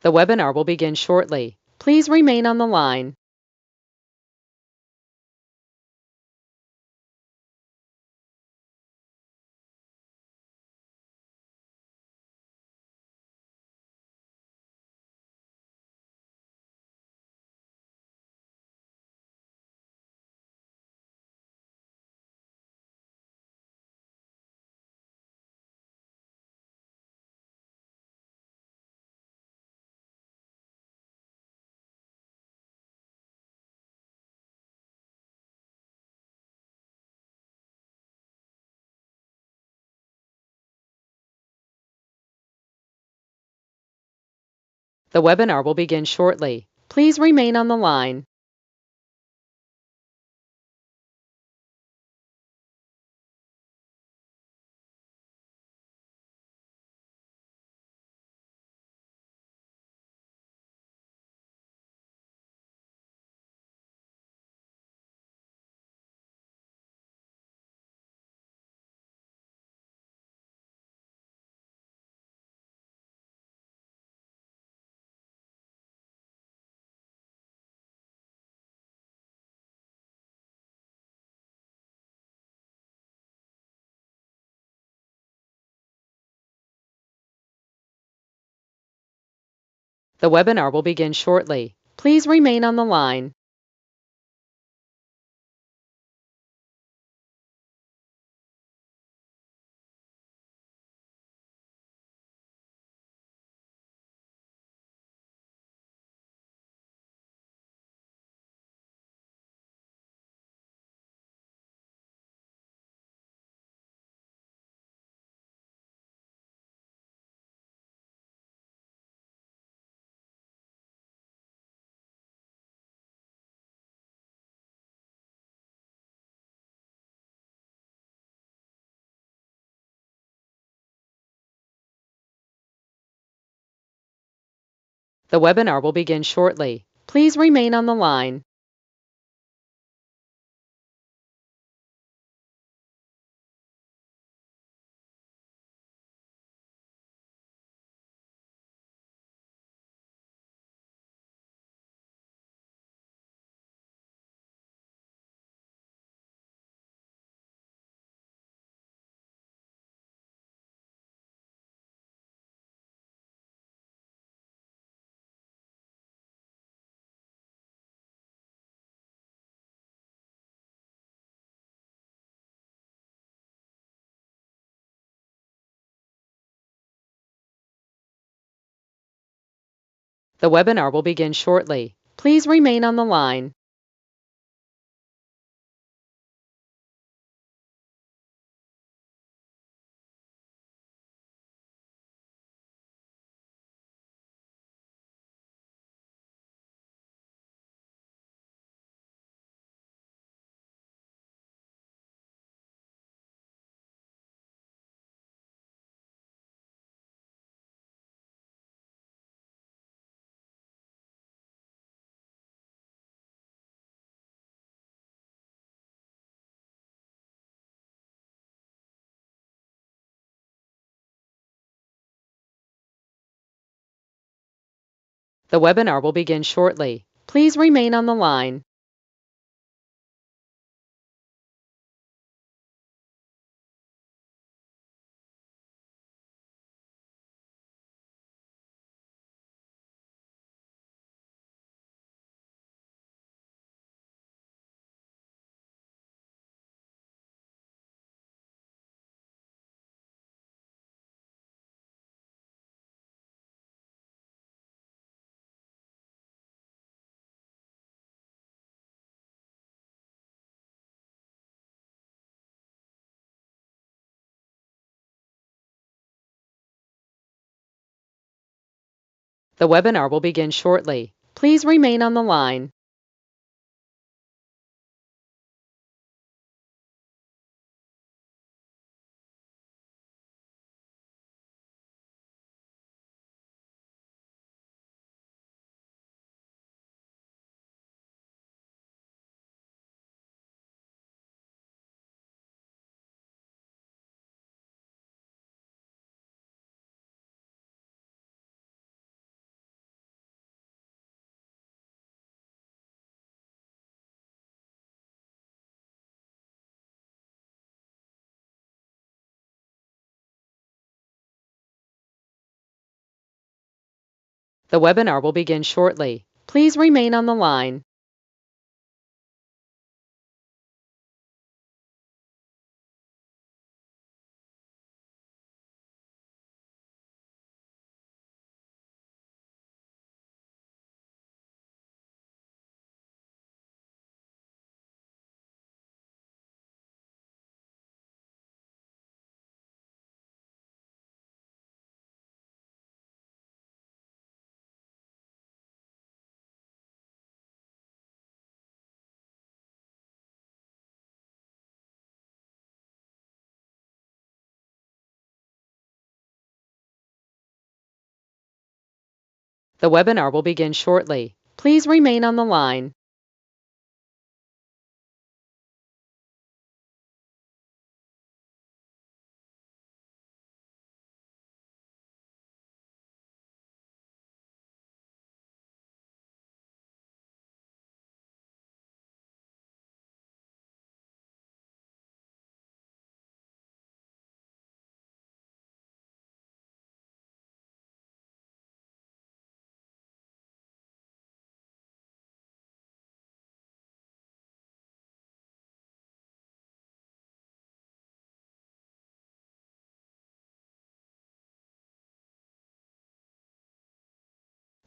The webinar will begin shortly. Please remain on the line. The webinar will begin shortly. Please remain on the line. The webinar will begin shortly. Please remain on the line. The webinar will begin shortly. Please remain on the line. The webinar will begin shortly. Please remain on the line. The webinar will begin shortly. Please remain on the line. The webinar will begin shortly. Please remain on the line. The webinar will begin shortly. Please remain on the line. The webinar will begin shortly. Please remain on the line.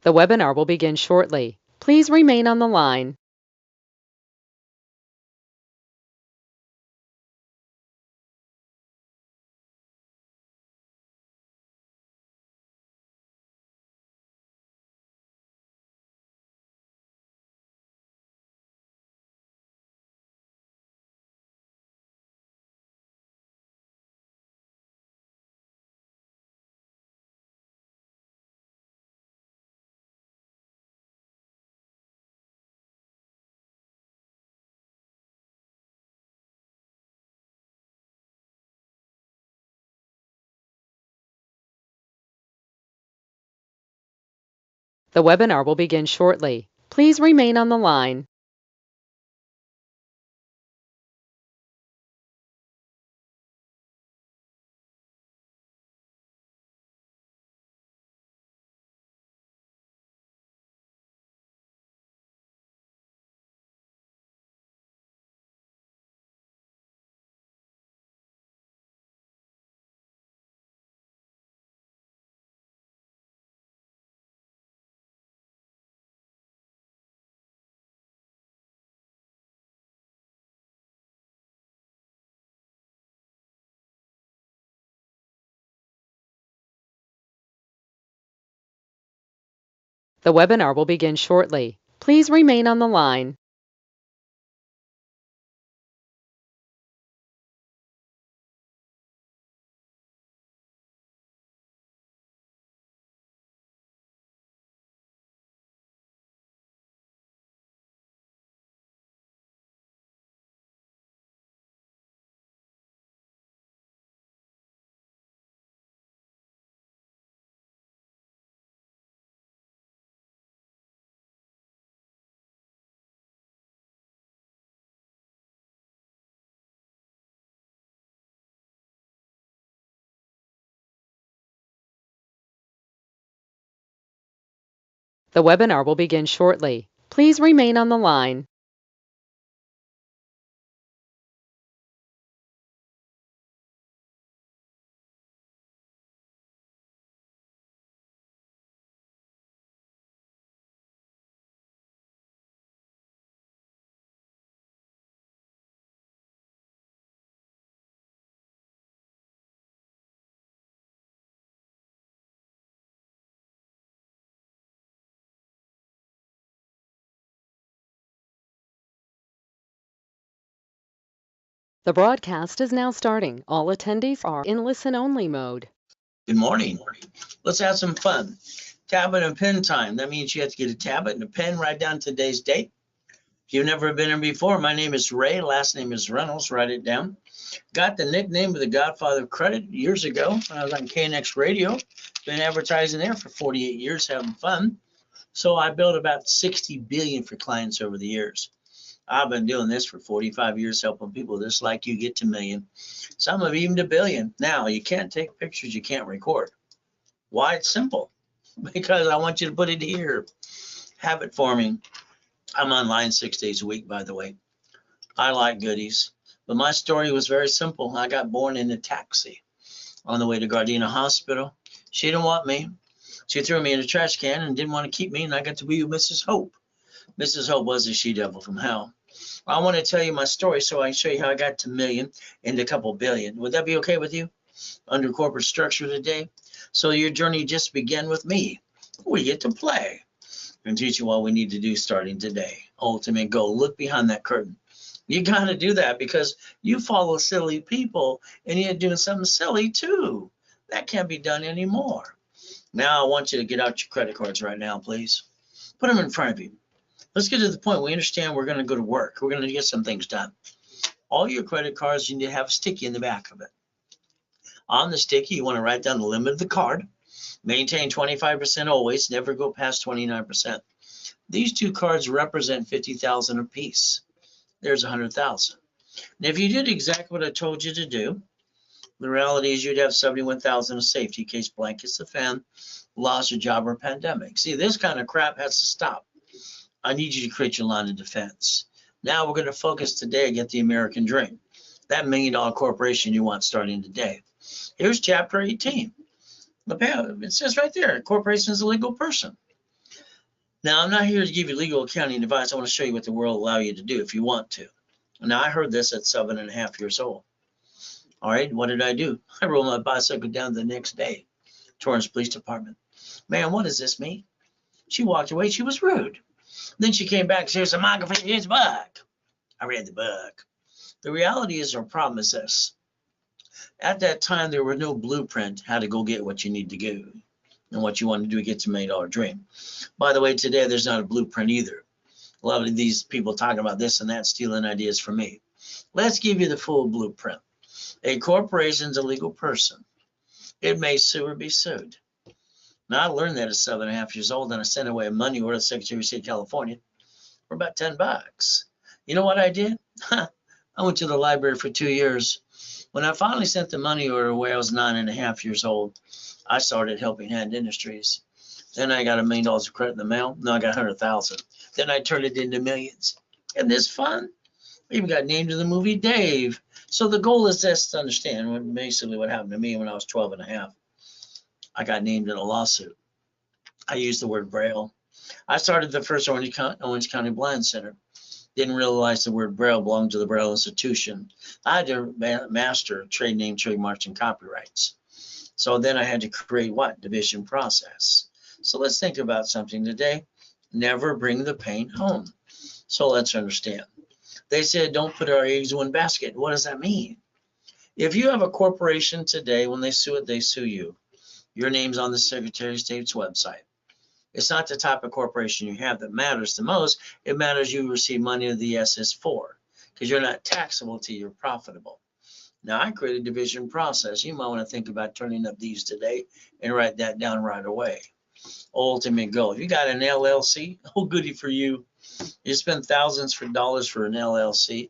The webinar will begin shortly. Please remain on the line. The webinar will begin shortly. Please remain on the line. The webinar will begin shortly. Please remain on the line. The webinar will begin shortly. Please remain on the line. The broadcast is now starting. All attendees are in listen-only mode. Good morning. Let's have some fun. Tablet and pen time. That means you have to get a tablet and a pen, write down today's date. If you've never been here before, my name is Ray. Last name is Reynolds. Write it down. Got the nickname of the Godfather of Credit years ago when I was on KNX Radio. Been advertising there for 48 years, having fun. So I built about 60 billion for clients over the years. I've been doing this for 45 years, helping people just like you get to million. Some have even to billion. Now, you can't take pictures, you can't record. Why? It's simple. because I want you to put it here. Habit forming. I'm online 6 days a week, by the way. I like goodies. But my story was very simple. I got born in a taxi on the way to Gardena Hospital. She didn't want me. She threw me in a trash can and didn't want to keep me, and I got to be with Mrs. Hope. Mrs. Hope was a she-devil from hell. I want to tell you my story so I can show you how I got to million and a couple billion. Would that be okay with you? Under corporate structure today. So your journey just began with me. We get to play and teach you what we need to do starting today. Ultimate goal. Look behind that curtain. You got to do that because you follow silly people and you're doing something silly too. That can't be done anymore. Now I want you to get out your credit cards right now, please. Put them in front of you. Let's get to the point. We understand we're going to go to work. We're going to get some things done. All your credit cards, you need to have a sticky in the back of it. On the sticky, you want to write down the limit of the card. Maintain 25% always. Never go past 29%. These two cards represent 50,000 apiece. There's 100,000. And if you did exactly what I told you to do, the reality is you'd have 71,000 of safety in case blankets the fan, lost your job, or pandemic. See, this kind of crap has to stop. I need you to create your line of defense. Now we're going to focus today and get the American dream. That $1 million corporation you want starting today. Here's chapter 18. It says right there, a corporation is a legal person. Now, I'm not here to give you legal accounting advice. I want to show you what the world will allow you to do if you want to. Now, I heard this at 7.5 years old. All right, what did I do? I rolled my bicycle down the next day. Torrance Police Department. Man, what does this mean? She walked away. She was rude. Then she came back. Here's a microphone. Here's a book. I read the book. The reality is, our problem is this. At that time, there was no blueprint how to go get what you need to go and what you want to do to get to $1 million dream. By the way, today, there's not a blueprint either. A lot of these people talking about this and that, stealing ideas from me. Let's give you the full blueprint. A corporation is a legal person. It may sue or be sued. Now, I learned that at 7.5 years old, and I sent away a money order to the Secretary of State of California for about $10. You know what I did? I went to the library for 2 years. When I finally sent the money order away, I was 9.5 years old. I started Helping Hand Industries. Then I got $1 million of credit in the mail. No, I got 100,000. Then I turned it into millions. Isn't this fun? I even got named in the movie Dave. So the goal is this, to understand basically what happened to me when I was 12.5. I got named in a lawsuit. I used the word Braille. I started the first Orange County Blind Center. Didn't realize the word Braille belonged to the Braille Institution. I had to master trade name, trademarks, and copyrights. So then I had to create what? Division process. So let's think about something today. Never bring the pain home. So let's understand. They said, don't put our eggs in one basket. What does that mean? If you have a corporation today, when they sue it, they sue you. Your name's on the Secretary of State's website. It's not the type of corporation you have that matters the most. It matters you receive money to the SS4 because you're not taxable till you're profitable. Now, I created a division process. You might want to think about turning up these today and write that down right away. Ultimate goal. If you got an LLC, oh, goody for you. You spend thousands for dollars for an LLC,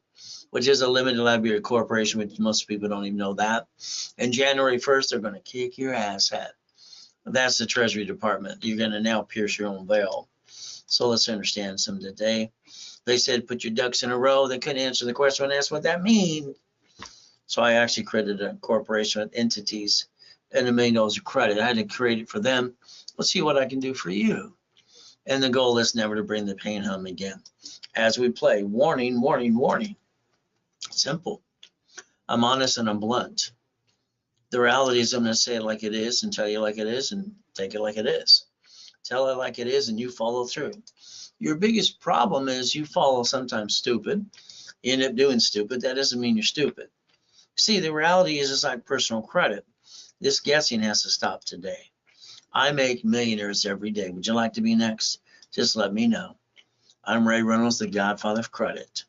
which is a limited liability corporation, which most people don't even know that. And January 1st, they're going to kick your ass at. That's the Treasury Department. You're going to now pierce your own veil. So let's understand some today. They said, put your ducks in a row. They couldn't answer the question. I asked what that means. So I actually created a corporation with entities and $1 million of credit. I had to create it for them. Let's see what I can do for you. And the goal is never to bring the pain home again. As we play, warning, warning, warning. Simple. I'm honest and I'm blunt. The reality is I'm going to say it like it is and tell you like it is and take it like it is. Tell it like it is and you follow through. Your biggest problem is you follow sometimes stupid. You end up doing stupid. That doesn't mean you're stupid. See, the reality is it's like personal credit. This guessing has to stop today. I make millionaires every day. Would you like to be next? Just let me know. I'm Ray Reynolds, the Godfather of Credit.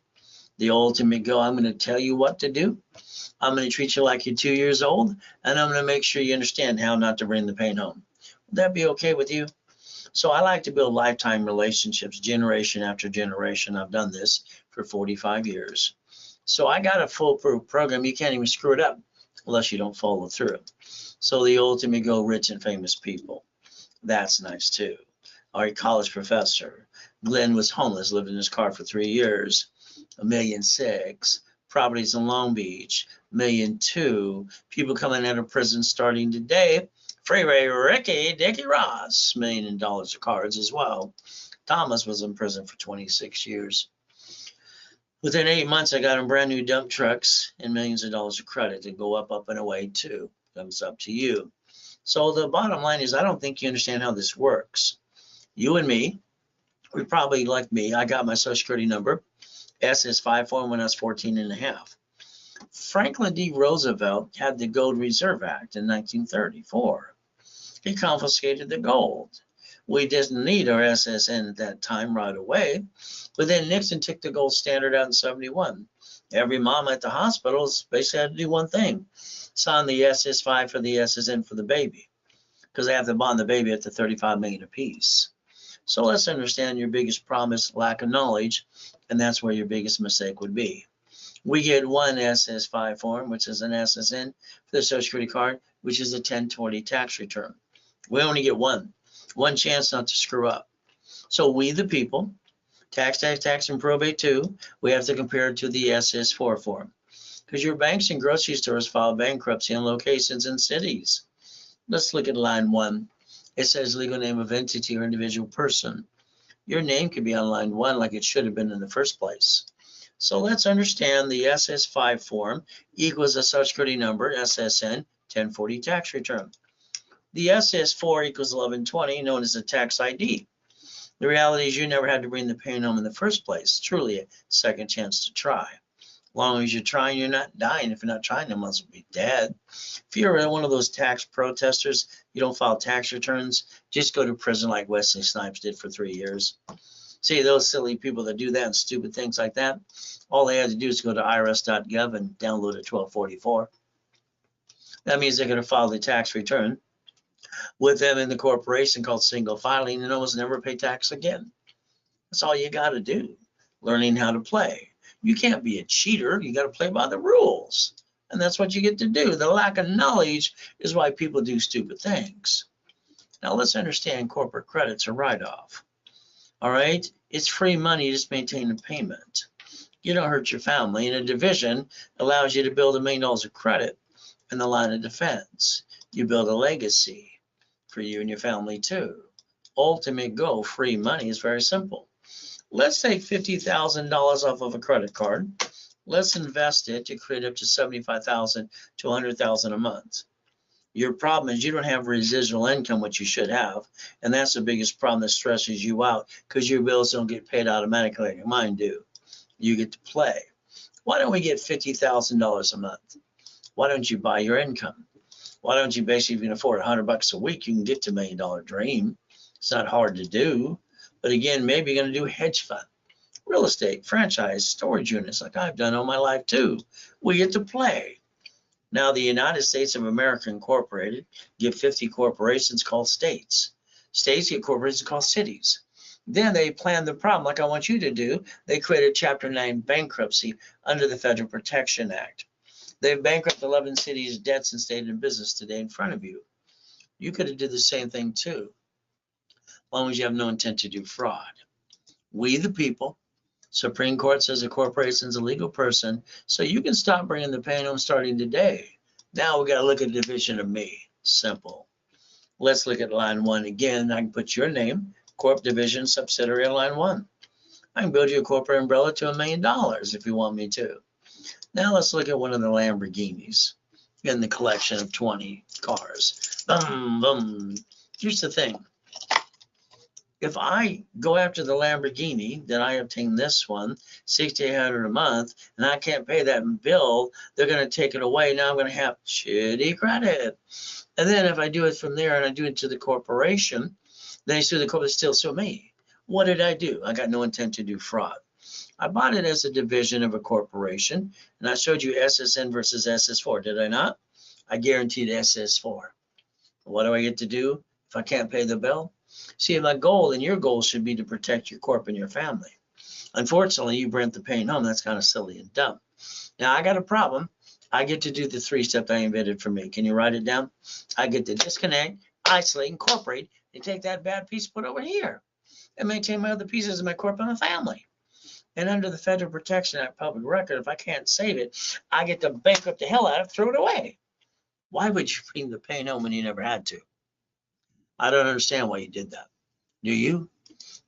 The ultimate goal, I'm going to tell you what to do. I'm going to treat you like you're 2 years old, and I'm going to make sure you understand how not to bring the pain home. Would that be okay with you? So I like to build lifetime relationships, generation after generation. I've done this for 45 years. So I got a foolproof program. You can't even screw it up unless you don't follow through. So the ultimate goal, rich and famous people. That's nice too. Our college professor. Glenn was homeless, lived in his car for 3 years. $1.6 million. Properties in Long Beach. $1.2 million. People coming out of prison starting today. Freeway Ricky, Dickie Ross. $1 million of cards as well. Thomas was in prison for 26 years. Within 8 months, I got him brand new dump trucks and millions of dollars of credit to go up and away too. Comes up to you. So the bottom line is, I don't think you understand how this works. You and me, we probably, like me, I got my social security number, SS5 form, when I was 14 and a half. Franklin D. Roosevelt had the Gold Reserve Act in 1934. He confiscated the gold. We didn't need our SSN at that time right away, but then Nixon took the gold standard out in 71. Every mom at the hospitals basically had to do one thing: sign the SS5 for the SSN for the baby, because they have to bond the baby at the 35 million apiece. So let's understand your biggest problem is lack of knowledge, and that's where your biggest mistake would be. We get one SS5 form, which is an SSN for the Social Security card, which is a 1020 tax return. We only get one chance not to screw up. So we, the people, tax, and probate too, we have to compare it to the SS4 form, because your banks and grocery stores file bankruptcy in locations and cities. Let's look at line 1. It says legal name of entity or individual person. Your name could be on line 1 like it should have been in the first place. So let's understand the SS5 form equals a Social Security number, SSN, 1040 tax return. The SS4 equals 1120, known as a tax ID. The reality is you never had to bring the pain home in the first place. Truly a second chance to try. As long as you're trying, you're not dying. If you're not trying, you must be dead. If you're one of those tax protesters, you don't file tax returns, just go to prison like Wesley Snipes did for 3 years. See, those silly people that do that and stupid things like that, all they had to do is go to irs.gov and download a 1244. That means they're going to file the tax return with them in the corporation called single filing and almost never pay tax again. That's all you got to do, learning how to play. You can't be a cheater. You got to play by the rules. And that's what you get to do. The lack of knowledge is why people do stupid things. Now let's understand corporate credit's a write-off. All right? It's free money, just maintain the payment. You don't hurt your family. And a division allows you to build $1 million of credit in the line of defense. You build a legacy for you and your family too. Ultimate goal, free money, is very simple. Let's take $50,000 off of a credit card. Let's invest it to create up to $75,000 to $100,000 a month. Your problem is you don't have residual income, which you should have, and that's the biggest problem that stresses you out, because your bills don't get paid automatically like mine do. You get to play. Why don't we get $50,000 a month? Why don't you buy your income? Why don't you basically, if you can afford $100 a week, you can get to $1 million dream. It's not hard to do. But again, maybe you're going to do a hedge fund, real estate, franchise, storage units, like I've done all my life too. We get to play. Now, the United States of America Incorporated give 50 corporations called states. States get corporations called cities. Then they plan the problem like I want you to do. They created Chapter 9 bankruptcy under the Federal Protection Act. They've bankrupted 11 cities' debts and stayed in business today in front of you. You could have did the same thing too, as long as you have no intent to do fraud. We, the people, Supreme Court says a corporation is a legal person, so you can stop bringing the pain home starting today. Now we got to look at the division of me. Simple. Let's look at line 1 again. I can put your name, corp division, subsidiary on line 1. I can build you a corporate umbrella to $1 million if you want me to. Now let's look at one of the Lamborghinis in the collection of 20 cars. Boom, boom. Here's the thing. If I go after the Lamborghini, then I obtain this one, $6,800 a month, and I can't pay that bill, they're going to take it away. Now I'm going to have shitty credit. And then if I do it from there and I do it to the corporation, then they sue the corporation, still sue me. What did I do? I got no intent to do fraud. I bought it as a division of a corporation, and I showed you SSN versus SS4, did I not? I guaranteed SS4. What do I get to do if I can't pay the bill? See, my goal and your goal should be to protect your corp and your family. Unfortunately, you bring the pain home. That's kind of silly and dumb. Now, I got a problem. I get to do the 3 steps I invented for me. Can you write it down? I get to disconnect, isolate, incorporate, You take that bad piece, put it over here, and maintain my other pieces of my corporate and my family. And under the Federal Protection Act public record, if I can't save it, I get to bankrupt the hell out of it, throw it away. Why would you bring the pain home when you never had to? I don't understand why you did that. Do you?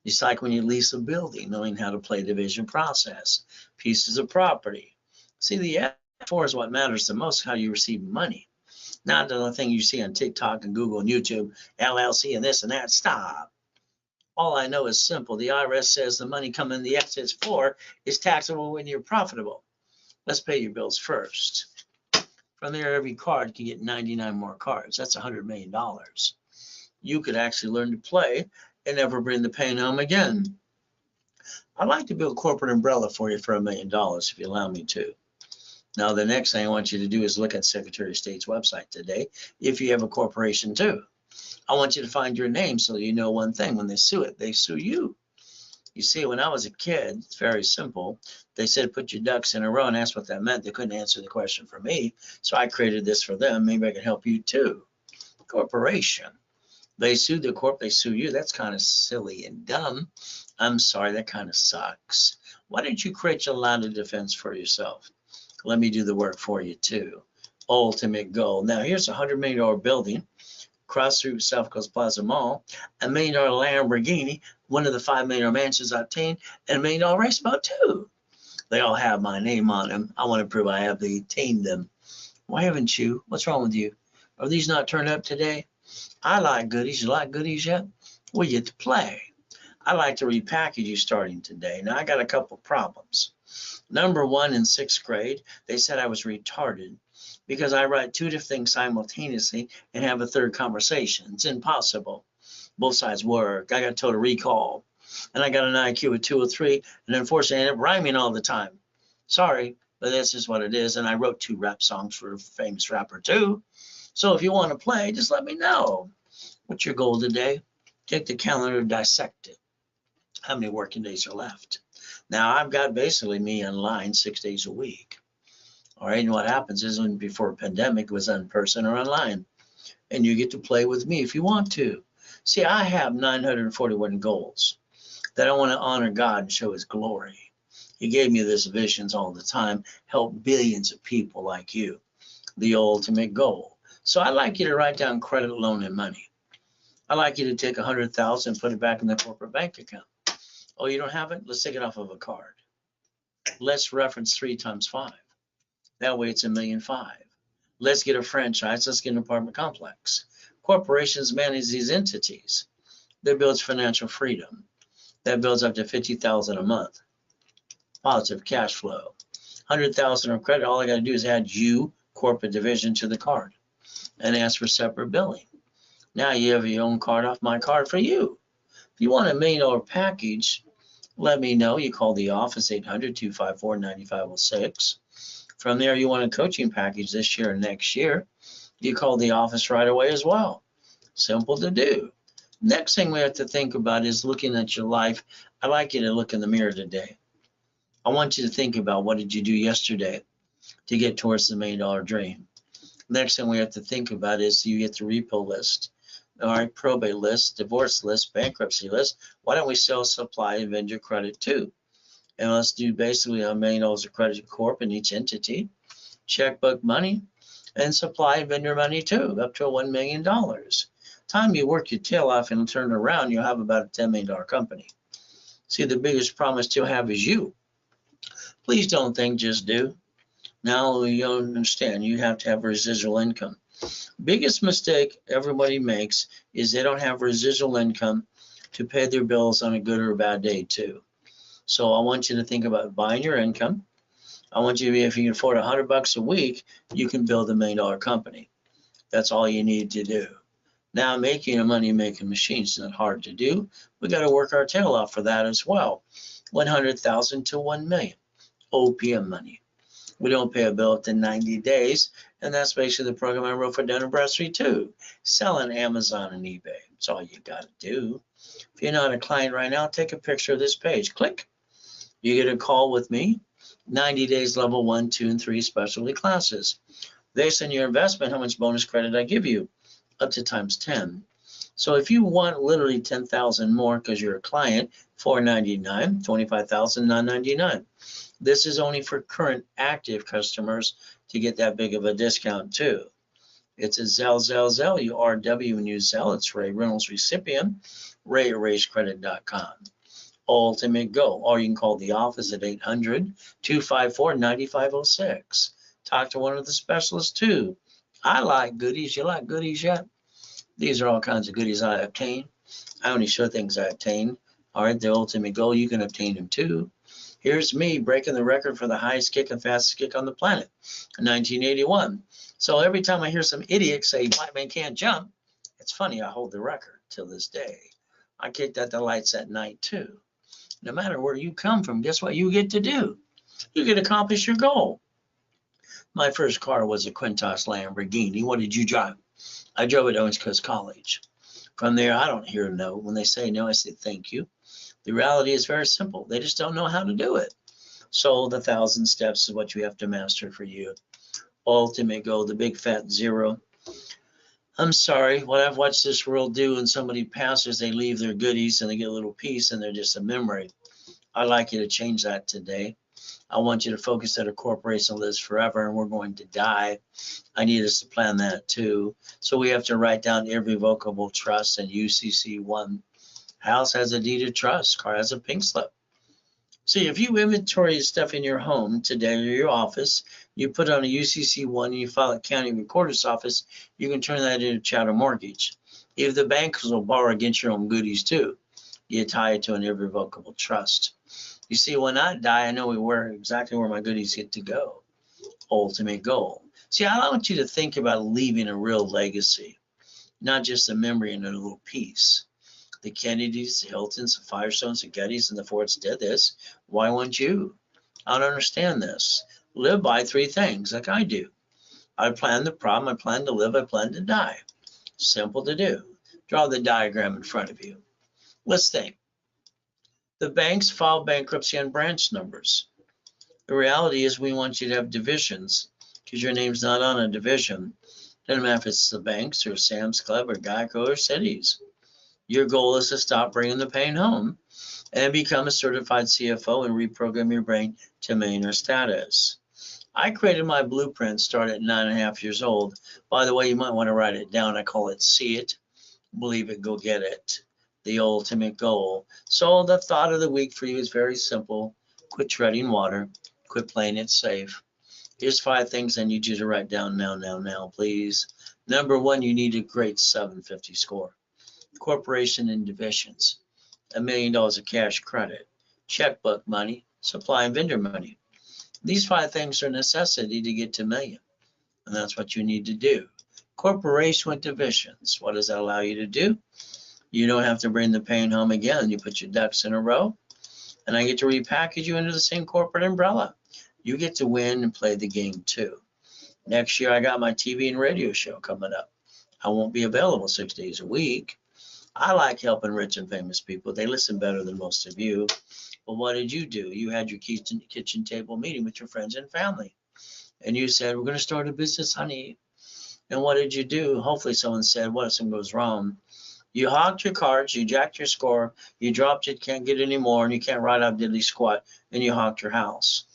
It's like when you lease a building, knowing how to play division process, pieces of property. See, the F4 is what matters the most, how you receive money. Not the thing you see on TikTok and Google and YouTube, LLC and this and that. Stop. All I know is simple. The IRS says the money coming in the S4 is taxable when you're profitable. Let's pay your bills first. From there, every card can get 99 more cards. That's $100 million. You could actually learn to play and never bring the pain home again. I'd like to build a corporate umbrella for you for $1 million if you allow me to. Now, the next thing I want you to do is look at Secretary of State's website today, if you have a corporation too. I want you to find your name so you know one thing. When they sue it, they sue you. You see, when I was a kid, it's very simple. They said, put your ducks in a row and asked what that meant. They couldn't answer the question for me. So I created this for them. Maybe I can help you too. Corporation. They sue the corp, they sue you. That's kind of silly and dumb. I'm sorry, that kind of sucks. Why don't you create your line of defense for yourself? Let me do the work for you too. Ultimate goal. Now here's a $100 million building across through South Coast Plaza Mall, $1 million Lamborghini, one of the $5 million mansions I obtained, and $1 million race boat too. They all have my name on them. I want to prove I have obtained them. Why haven't you? What's wrong with you? Are these not turned up today? I like goodies. You like goodies yet? We get to play. I like to repackage you starting today. Now I got a couple problems. Number one, in 6th grade, they said I was retarded because I write 2 different things simultaneously and have a third conversation. It's impossible. Both sides work. I got total recall. And I got an IQ of 203, and unfortunately I end up rhyming all the time. Sorry, but this is what it is. And I wrote 2 rap songs for a famous rapper too. So if you want to play, just let me know. What's your goal today? Take the calendar, dissect it. How many working days are left? Now I've got basically me online 6 days a week. All right, and what happens is when before pandemic it was in person or online. And you get to play with me if you want to. See, I have 941 goals that I want to honor God and show his glory. He gave me this visions all the time, help billions of people like you. The ultimate goal. So I'd like you to write down credit, loan, and money. I'd like you to take $100,000 and put it back in the corporate bank account. Oh, you don't have it? Let's take it off of a card. Let's reference 3 times 5. That way it's $1.5 million. Let's get a franchise. Let's get an apartment complex. Corporations manage these entities. That builds financial freedom. That builds up to $50,000 a month. Positive cash flow. $100,000 of credit. All I got to do is add you, corporate division, to the card and ask for separate billing. Now you have your own card off my card for you. If you want a $1 million package, let me know. You call the office 800-254-9506. From there, you want a coaching package this year and next year, you call the office right away as well. Simple to do. Next thing we have to think about is looking at your life. I'd like you to look in the mirror today. I want you to think about what did you do yesterday to get towards the $1 million dream. Next thing we have to think about is you get the repo list, all right, probate list, divorce list, bankruptcy list. Why don't we sell, supply, and vendor credit too? And let's do basically $1 million of credit corp in each entity, checkbook money, and supply and vendor money too, up to $1 million. Time you work your tail off and turn around, you'll have about a $10 million company. See, the biggest problem I still have is you. Please don't think, just do. Now you understand you have to have residual income. Biggest mistake everybody makes is they don't have residual income to pay their bills on a good or a bad day too. So I want you to think about buying your income. I want you to be, if you can afford $100 a week, you can build $1 million company. That's all you need to do. Now making a money making machine is not hard to do. We got to work our tail off for that as well. 100,000 to 1 million OPM money. We don't pay a bill up to 90 days, and that's basically the program I wrote for Dun & Bradstreet too. Selling Amazon and eBay. That's all you got to do. If you're not a client right now, take a picture of this page. Click. You get a call with me. 90 days, level 1, 2, and 3 specialty classes. Based on your investment, how much bonus credit I give you? Up to times 10. So if you want literally 10,000 more because you're a client, $499, 25,000, $999. This is only for current active customers to get that big of a discount too. It's a Zelle, URW when you Zelle. It's Ray Reynolds recipient, ray@raisecredit.com. Ultimate Go, or you can call the office at 800-254-9506. Talk to one of the specialists too. I like goodies. You like goodies yet? These are all kinds of goodies I obtain. I only show things I obtain. All right, the Ultimate Go, you can obtain them too. Here's me breaking the record for the highest kick and fastest kick on the planet in 1981. So every time I hear some idiot say black man can't jump, it's funny, I hold the record till this day. I kicked at the lights at night too. No matter where you come from, guess what you get to do? You get to accomplish your goal. My first car was a Quintos Lamborghini. What did you drive? I drove at Owens Coast College. From there, I don't hear no. When they say no, I say thank you. The reality is very simple. They just don't know how to do it. So the 1,000 steps is what you have to master for you. Ultimate Go, the big fat zero. I'm sorry, what I've watched this world do when somebody passes, they leave their goodies and they get a little piece and they're just a memory. I'd like you to change that today. I want you to focus that a corporation lives forever and we're going to die. I need us to plan that too. So we have to write down irrevocable trust and UCC1. House has a deed of trust, car has a pink slip. See, if you inventory stuff in your home today or your office, you put on a UCC1 and you file at county recorder's office, you can turn that into chattel mortgage. If the banks will borrow against your own goodies too, you tie it to an irrevocable trust. You see, when I die, I know exactly where my goodies get to go. Ultimate goal. See, I want you to think about leaving a real legacy, not just a memory and a little piece. The Kennedys, the Hiltons, the Firestones, the Gettys, and the Fords did this. Why wouldn't you? I don't understand this. Live by 3 things like I do. I plan the problem, I plan to live, I plan to die. Simple to do. Draw the diagram in front of you. Let's think. The banks file bankruptcy on branch numbers. The reality is we want you to have divisions because your name's not on a division. Doesn't matter if it's the banks or Sam's Club or Geico or Cities. Your goal is to stop bringing the pain home and become a certified CFO and reprogram your brain to millionaire status. I created my blueprint, started at 9.5 years old. By the way, you might want to write it down. I call it See It, Believe It, Go Get It. The ultimate goal. So the thought of the week for you is very simple. Quit treading water. Quit playing it safe. Here's 5 things I need you to write down now, please. Number 1, you need a great 750 score. Corporation and divisions, $1 million of cash credit, checkbook money, supply and vendor money. These 5 things are a necessity to get to million, and that's what you need to do. Corporation with divisions, what does that allow you to do? You don't have to bring the pain home again. You put your ducks in a row, and I get to repackage you into the same corporate umbrella. You get to win and play the game too. Next year, I got my TV and radio show coming up. I won't be available 6 days a week. I like helping rich and famous people. They listen better than most of you. Well, what did you do? You had your kitchen table meeting with your friends and family. And you said, we're going to start a business, honey. And what did you do? Hopefully someone said, what if something goes wrong? You hogged your cards, you jacked your score, you dropped it, can't get any more, and you can't write up diddly squat, and you hogged your house.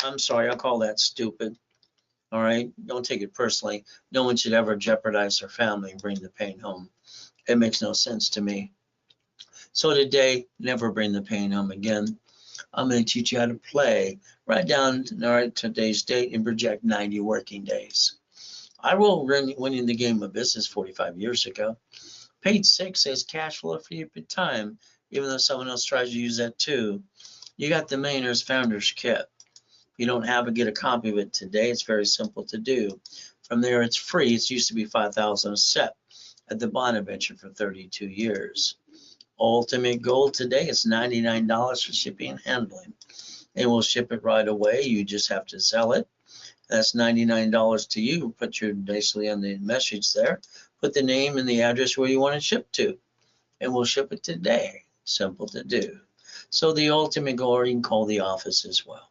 I'm sorry, I'll call that stupid. All right? Don't take it personally. No one should ever jeopardize their family and bring the pain home. It makes no sense to me. So today, never bring the pain home again. I'm going to teach you how to play. Write down today's date and project 90 working days. I will winning the game of business 45 years ago. Page 6 says cash flow for your time, even though someone else tries to use that too. You got the Millionaire's Founders Kit. If you don't have it, get a copy of it today. It's very simple to do. From there, it's free. It used to be $5,000 a set at the Bonaventure for 32 years. Ultimate goal today is $99 for shipping and handling. And we'll ship it right away. You just have to sell it. That's $99 to you. Put your basically on the message there. Put the name and the address where you want it shipped to. And we'll ship it today. Simple to do. So the ultimate goal, or you can call the office as well.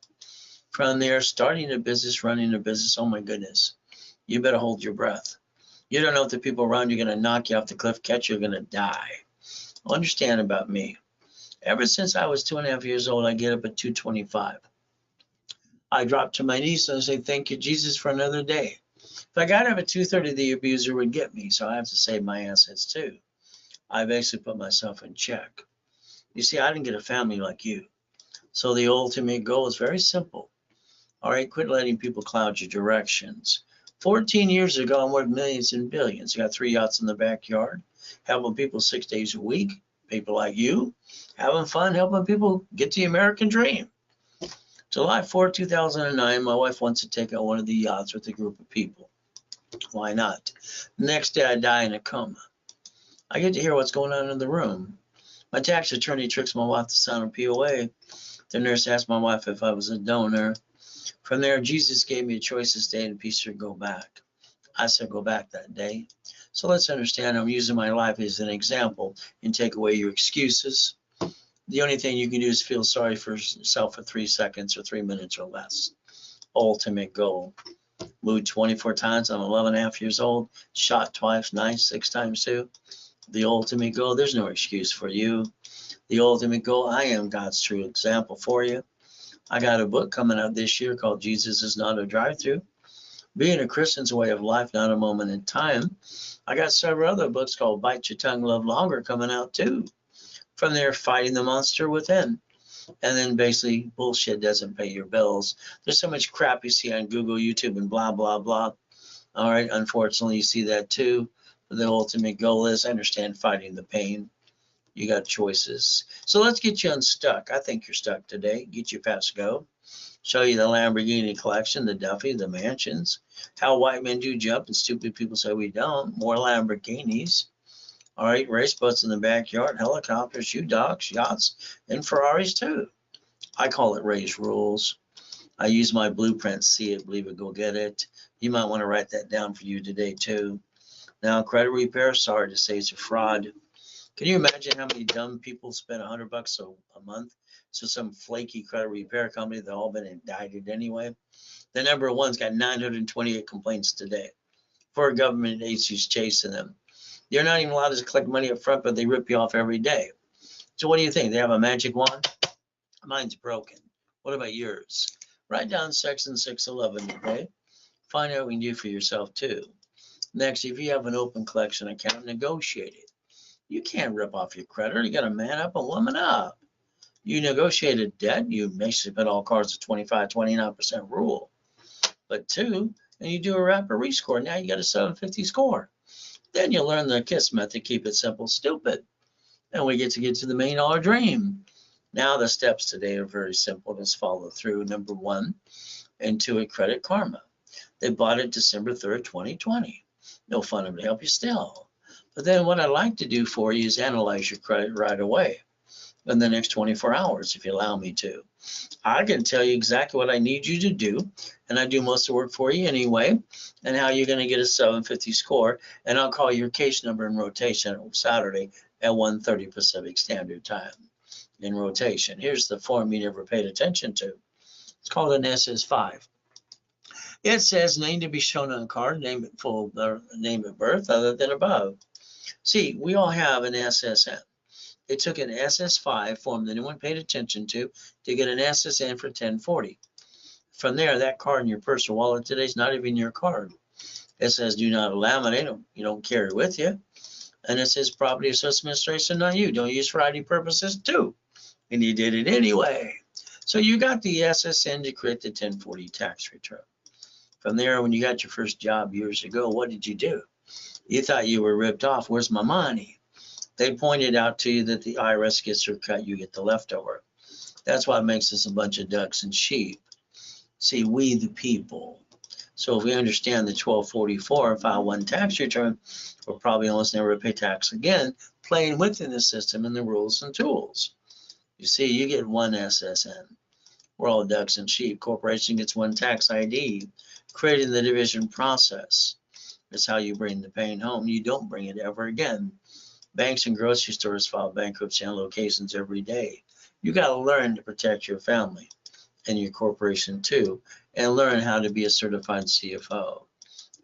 From there, starting a business, running a business, oh my goodness. You better hold your breath. You don't know if the people around you are going to knock you off the cliff, catch you, are going to die. Understand about me. Ever since I was 2.5 years old, I get up at 2:25. I drop to my knees and I say, thank you, Jesus, for another day. If I got up at 2:30, the abuser would get me, so I have to save my assets too. I basically put myself in check. You see, I didn't get a family like you. So the ultimate goal is very simple. All right, quit letting people cloud your directions. 14 years ago, I'm worth millions and billions. I got 3 yachts in the backyard, helping people 6 days a week, people like you, having fun, helping people get the American dream. July 4, 2009, my wife wants to take out one of the yachts with a group of people. Why not? Next day, I die in a coma. I get to hear what's going on in the room. My tax attorney tricks my wife to sign a POA. The nurse asked my wife if I was a donor. From there, Jesus gave me a choice to stay in peace or go back. I said go back that day. So let's understand, I'm using my life as an example and take away your excuses. The only thing you can do is feel sorry for yourself for 3 seconds or 3 minutes or less. Ultimate goal. Moved 24 times. I'm 11.5 years old. Shot twice, 6 times too. The ultimate goal. There's no excuse for you. The ultimate goal. I am God's true example for you. I got a book coming out this year called Jesus is Not a Drive-Through. Being a Christian's a way of life, not a moment in time. I got several other books called Bite Your Tongue, Love Longer coming out too. From there, Fighting the Monster Within. And then basically, bullshit doesn't pay your bills. There's so much crap you see on Google, YouTube, and blah, blah, blah. All right, unfortunately, you see that too. But the ultimate goal is, I understand, fighting the pain. You got choices. So let's get you unstuck. I think you're stuck today. Get you past go. Show you the Lamborghini collection, the Duffy, the mansions, how white men do jump and stupid people say we don't. More Lamborghinis. All right, race boats in the backyard, helicopters, U-Docks, yachts, and Ferraris too. I call it Ray's Rules. I use my blueprint, see it, believe it, go get it. You might want to write that down for you today too. Now, credit repair, sorry to say it's a fraud. Can you imagine how many dumb people spend $100 a month? So some flaky credit repair company, they've all been indicted anyway. The number one's got 928 complaints today. 4 government agencies chasing them. They're not even allowed to collect money up front, but they rip you off every day. So what do you think? They have a magic wand? Mine's broken. What about yours? Write down section 611 today. Find out what you can do for yourself too. Next, if you have an open collection account, negotiate it. You can't rip off your creditor. You got to man up and woman up. You negotiate a debt, you basically put all cards at 25, 29% rule. But 2, and you do a rapid rescore. Now you got a 750 score. Then you learn the KISS method, keep it simple, stupid. And we get to the $1 million dream. Now the steps today are very simple. Just follow through. Number 1, Intuit Credit Karma. They bought it December 3rd, 2020. No fun of it, help you still. But then what I'd like to do for you is analyze your credit right away in the next 24 hours, if you allow me to. I can tell you exactly what I need you to do, and I do most of the work for you anyway, and how you're going to get a 750 score, and I'll call your case number in rotation on Saturday at 1:30 Pacific Standard Time in rotation. Here's the form you never paid attention to. It's called an SS5. It says name to be shown on card, name it full, name of birth, other than above. See, we all have an SSN. They took an SS5 form that no one paid attention to get an SSN for 1040. From there, that card in your purse or wallet today is not even your card. It says do not laminate, you don't carry with you. And it says property assessment administration on you. Don't use for ID purposes too. And you did it anyway. So you got the SSN to create the 1040 tax return. From there, when you got your first job years ago, what did you do? You thought you were ripped off. Where's my money? They pointed out to you that the IRS gets their cut, you get the leftover. That's what makes us a bunch of ducks and sheep. See, we the people. So if we understand the 1244, file 1 tax return, we'll probably almost never pay tax again, playing within the system and the rules and tools. You see, you get 1 SSN. We're all ducks and sheep. Corporation gets 1 tax ID. Creating the division process is how you bring the pain home. You don't bring it ever again. Banks and grocery stores file bankruptcy on locations every day. You got to learn to protect your family and your corporation too, and learn how to be a certified CFO.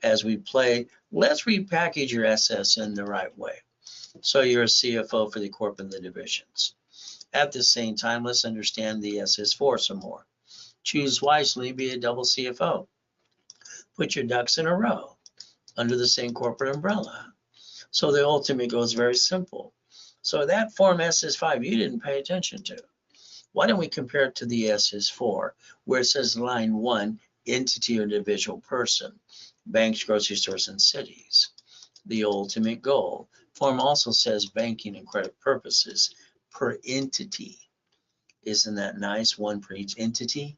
As we play, let's repackage your SS in the right way. So you're a CFO for the corp and the divisions. At the same time, let's understand the SS4 some more. Choose wisely, be a double CFO. Put your ducks in a row under the same corporate umbrella. So the ultimate goal is very simple. So that form SS5 you didn't pay attention to. Why don't we compare it to the SS4 where it says line 1, entity or individual person, banks, grocery stores, and cities. The ultimate goal. Form also says banking and credit purposes per entity. Isn't that nice? One per each entity.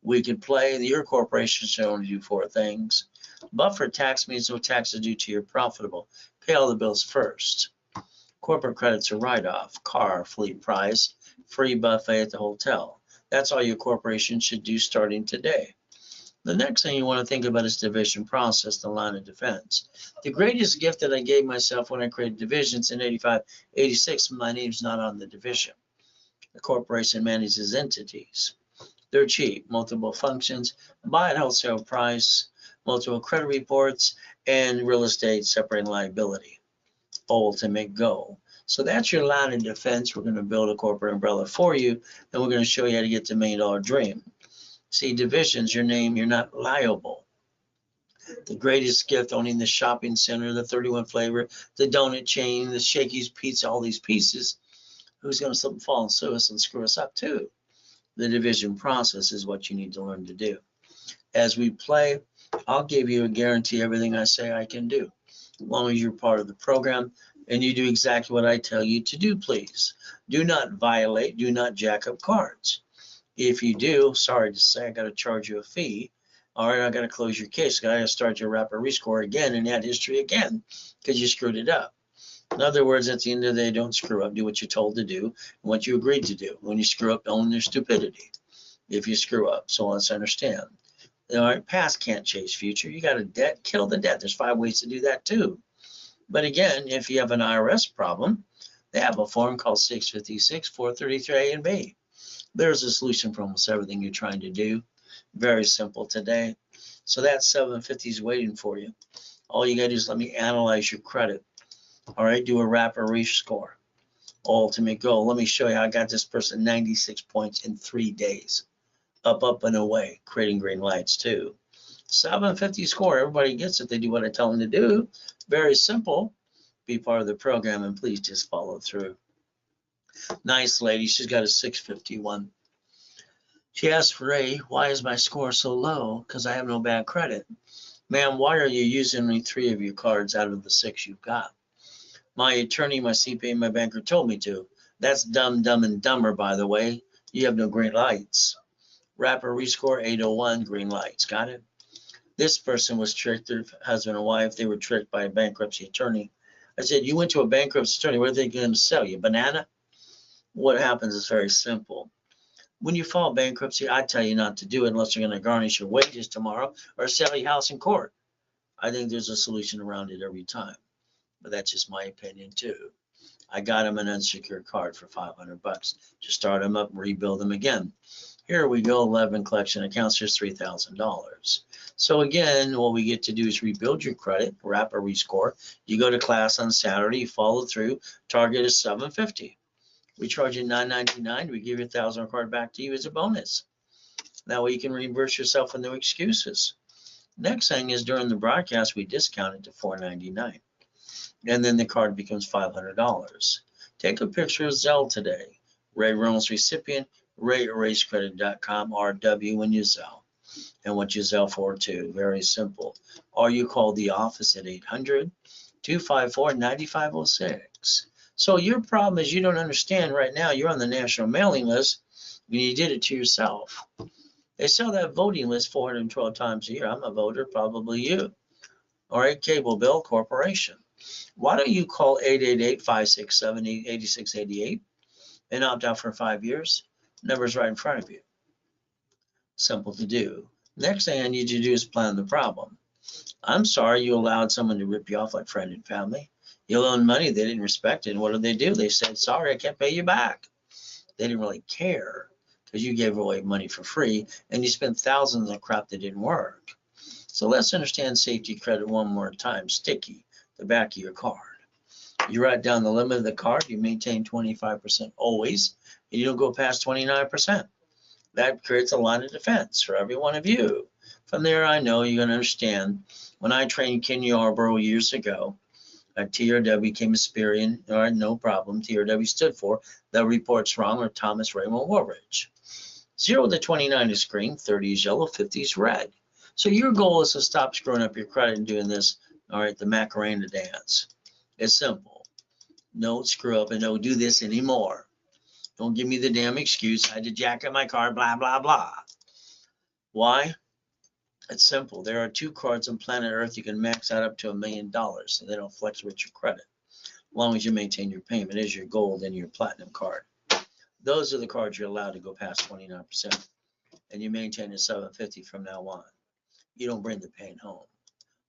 We could play, your corporation should only do 4 things. Buffer tax means no taxes due to your profitable. Pay all the bills first. Corporate credits are write-off, car, fleet price, free buffet at the hotel. That's all your corporation should do starting today. The next thing you want to think about is division process, the line of defense. The greatest gift that I gave myself when I created divisions in 85, 86, my name's not on the division. The corporation manages entities. They're cheap, multiple functions, buy at wholesale price, multiple credit reports, and real estate separating liability. Ultimate goal. So that's your line of defense. We're going to build a corporate umbrella for you, and we're going to show you how to get to $1 million dream. See, divisions, your name, you're not liable. The greatest gift, owning the shopping center, the 31 flavor, the donut chain, the Shakey's Pizza, all these pieces. Who's going to slip and fall and sue us and screw us up too? The division process is what you need to learn to do. As we play, I'll give you a guarantee everything I say I can do, as long as you're part of the program and you do exactly what I tell you to do, please. Do not violate, do not jack up cards. If you do, sorry to say, I got to charge you a fee. All right, I got to close your case. I got to start your rapid rescore again and add history again because you screwed it up. In other words, at the end of the day, don't screw up. Do what you're told to do and what you agreed to do. When you screw up, own your stupidity if you screw up. So let's understand. All right, past can't chase future. You got a debt, kill the debt. There's 5 ways to do that too. But again, if you have an IRS problem, they have a form called 656 433A and B. There's a solution for almost everything you're trying to do. Very simple today. So that 750 is waiting for you. All you got to do is let me analyze your credit. All right, do a rapid rescore. Ultimate goal. Let me show you how I got this person 96 points in 3 days. Up, and away, creating green lights too. 750 score. Everybody gets it. They do what I tell them to do. Very simple. Be part of the program and please just follow through. Nice lady. She's got a 651. She asked Ray, why is my score so low? Because I have no bad credit. Ma'am, why are you using only 3 of your cards out of the 6 you've got? My attorney, my CPA, my banker told me to. That's dumb, dumb, and dumber, by the way. You have no green lights. Rapid rescore 801, green lights. Got it? This person was tricked, their husband and wife. They were tricked by a bankruptcy attorney. I said, you went to a bankruptcy attorney. What are they going to sell you? Banana? What happens is very simple. When you file bankruptcy, I tell you not to do it unless you're going to garnish your wages tomorrow or sell your house in court. I think there's a solution around it every time. But that's just my opinion too. I got him an unsecured card for $500 to start him up and rebuild them again. Here we go, 11 collection accounts, there's $3,000. So again, what we get to do is rebuild your credit, rapid rescore. You go to class on Saturday, you follow through, target is $750. We charge you $999. We give you a $1,000 card back to you as a bonus. That way you can reimburse yourself with no excuses. Next thing is during the broadcast, we discount it to $499. And then the card becomes $500. Take a picture of Zelle today. Ray Reynolds recipient, ray@racecredit.com, RW when you Zelle. And what you Zelle for too, very simple. Or you call the office at 800-254-9506. So your problem is you don't understand right now. You're on the national mailing list and you did it to yourself. They sell that voting list 412 times a year. I'm a voter, probably you. All right, Cable Bill Corporation. Why don't you call 888-567-8688 and opt out for 5 years? Number's right in front of you. Simple to do. Next thing I need you to do is plan the problem. I'm sorry you allowed someone to rip you off like friend and family. You loaned money, they didn't respect it. And what did? They said, sorry, I can't pay you back. They didn't really care because you gave away money for free and you spent thousands on crap that didn't work. So let's understand safety credit one more time. Sticky, the back of your card. You write down the limit of the card, you maintain 25% always, and you don't go past 29%. That creates a line of defense for every one of you. From there, I know you're going to understand. When I trained Ken Yarborough years ago, TRW came Asperian, all right, no problem. TRW stood for The Report's Wrong, or Thomas Raymond Woolridge. 0 to 29 is green, 30 is yellow, 50 is red. So your goal is to stop screwing up your credit and doing this, all right, the Macarena dance. It's simple. Don't screw up and don't do this anymore. Don't give me the damn excuse. I had to jack up my card, blah, blah, blah. Why? It's simple. There are 2 cards on planet Earth you can max out up to $1 million, and they don't flex with your credit. As long as you maintain your payment, is your gold and your platinum card. Those are the cards you're allowed to go past 29%, and you maintain a 750 from now on. You don't bring the pain home.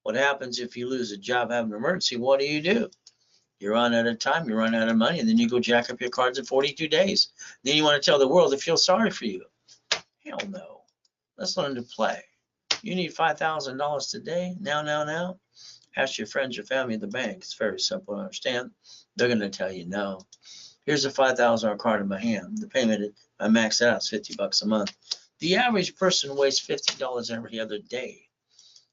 What happens if you lose a job, have an emergency? What do? You run out of time, you run out of money, and then you go jack up your cards in 42 days. Then you want to tell the world to feel sorry for you. Hell no. Let's learn to play. You need $5,000 today, now. Ask your friends, your family at the bank. It's very simple to understand. They're going to tell you no. Here's a $5,000 card in my hand. The payment, I max it out, is $50 a month. The average person wastes $50 every other day.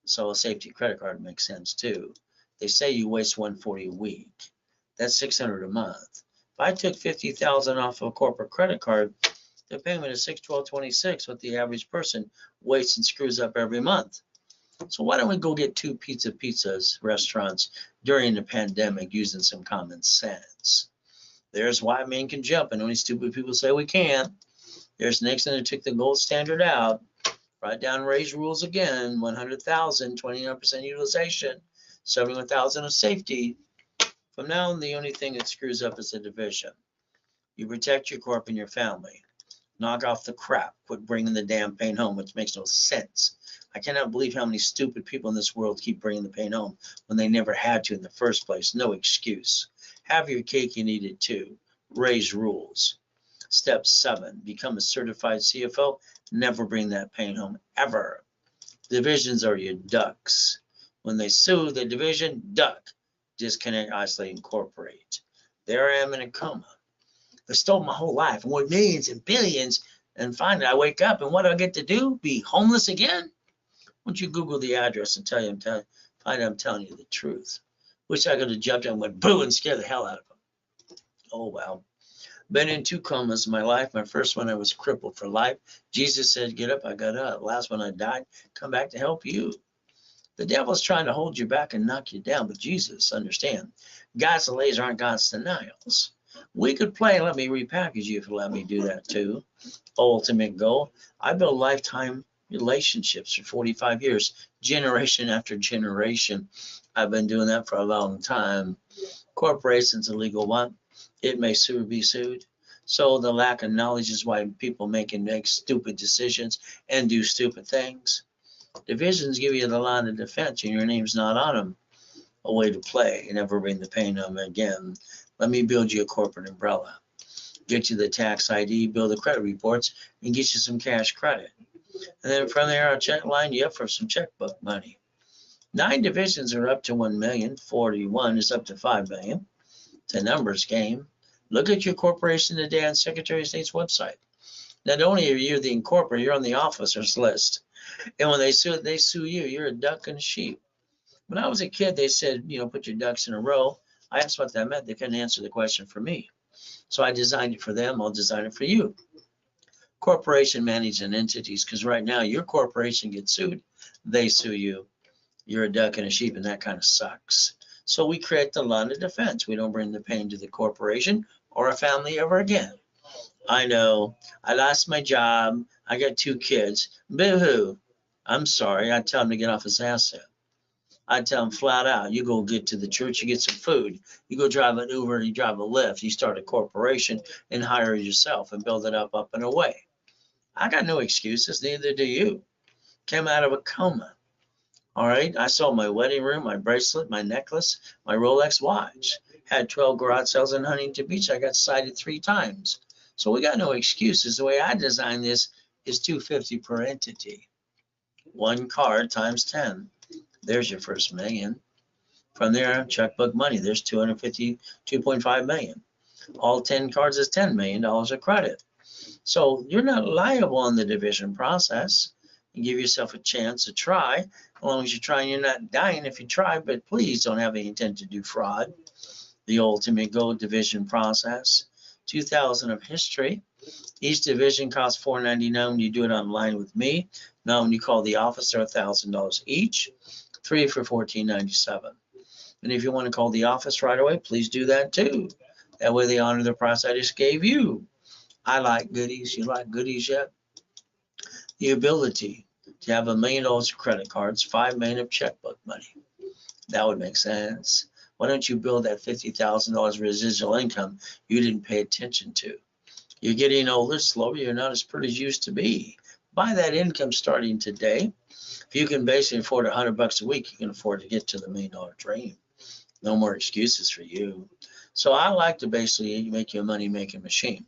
So a safety credit card makes sense too. They say you waste $140 a week. That's $600 a month. If I took $50,000 off of a corporate credit card, the payment is $612.26, what the average person wastes and screws up every month. So why don't we go get 2 pizzas restaurants during the pandemic using some common sense? There's why men can jump and only stupid people say we can't. There's Nixon who took the gold standard out. Write down Ray's rules again: 100,000, 29% utilization, 71,000 of safety. From now on, the only thing that screws up is the division. You protect your corp and your family. Knock off the crap. Quit bringing the damn pain home, which makes no sense. I cannot believe how many stupid people in this world keep bringing the pain home when they never had to in the first place. No excuse. Have your cake and eat it too. Ray's rules. Step 7, become a certified CFO. Never bring that pain home, ever. Divisions are your ducks. When they sue the division, duck. Disconnect, isolate, incorporate. There I am in a coma. I stole my whole life and won millions and billions, and finally I wake up, and what do I get to do? Be homeless again? Why don't you Google the address and find I'm telling you the truth. Wish I could have jumped in and went boo and scared the hell out of them. Oh well. Been in 2 comas in my life. My first one, I was crippled for life. Jesus said, get up, I got up. Last one, I died, come back to help you. The devil's trying to hold you back and knock you down, but Jesus, understand, God's delays aren't God's denials. We could play, let me repackage you if you let me do that too. Ultimate goal. I built lifetime relationships for 45 years, generation after generation. I've been doing that for a long time. Corporations illegal what? It may sue or be sued. So the lack of knowledge is why people make stupid decisions and do stupid things. Divisions give you the line of defense and your name's not on them. A way to play. You never bring the pain on them again. Let me build you a corporate umbrella. Get you the tax ID, build the credit reports, and get you some cash credit. And then from there, I'll line you up for some checkbook money. 9 divisions are up to 1 million. 41 is up to 5 million. It's a numbers game. Look at your corporation today on Secretary of State's website. Not only are you the incorporated, you're on the officers list. And when they sue you. You're a duck and a sheep. When I was a kid, they said, put your ducks in a row. I asked what that meant. They couldn't answer the question for me. So I designed it for them. I'll design it for you. Corporation managing entities, because right now your corporation gets sued. They sue you. You're a duck and a sheep, and that kind of sucks. So we create the line of defense. We don't bring the pain to the corporation or a family ever again. I know. I lost my job. I got 2 kids. Boo-hoo. I'm sorry. I tell him to get off his asset. I tell him flat out, you go get to the church, you get some food. You go drive an Uber, you drive a Lyft. You start a corporation and hire yourself and build it up and away. I got no excuses. Neither do you. Came out of a coma. All right. I sold my wedding ring, my bracelet, my necklace, my Rolex watch. Had 12 garage sales in Huntington Beach. I got cited 3 times. So we got no excuses. The way I designed this is $250 per entity. One card times 10. There's your first million. From there, checkbook money. There's 252.5 million. All 10 cards is $10 million of credit. So you're not liable in the division process. You give yourself a chance to try. As long as you're trying, you're not dying if you try, but please don't have any intent to do fraud. The ultimate goal division process. 2,000 of history. Each division costs $4.99 when you do it online with me. Now when you call the office, they're $1,000 each. 3 for $14.97. And if you want to call the office right away, please do that too. That way they honor the price I just gave you. I like goodies. You like goodies yet? The ability to have $1 million of credit cards, $5 million of checkbook money. That would make sense. Why don't you build that $50,000 residual income you didn't pay attention to? You're getting older, slower. You're not as pretty as you used to be. Buy that income starting today. If you can basically afford $100 a week, you can afford to get to the $1 million dream. No more excuses for you. So I like to basically make you a money-making machine.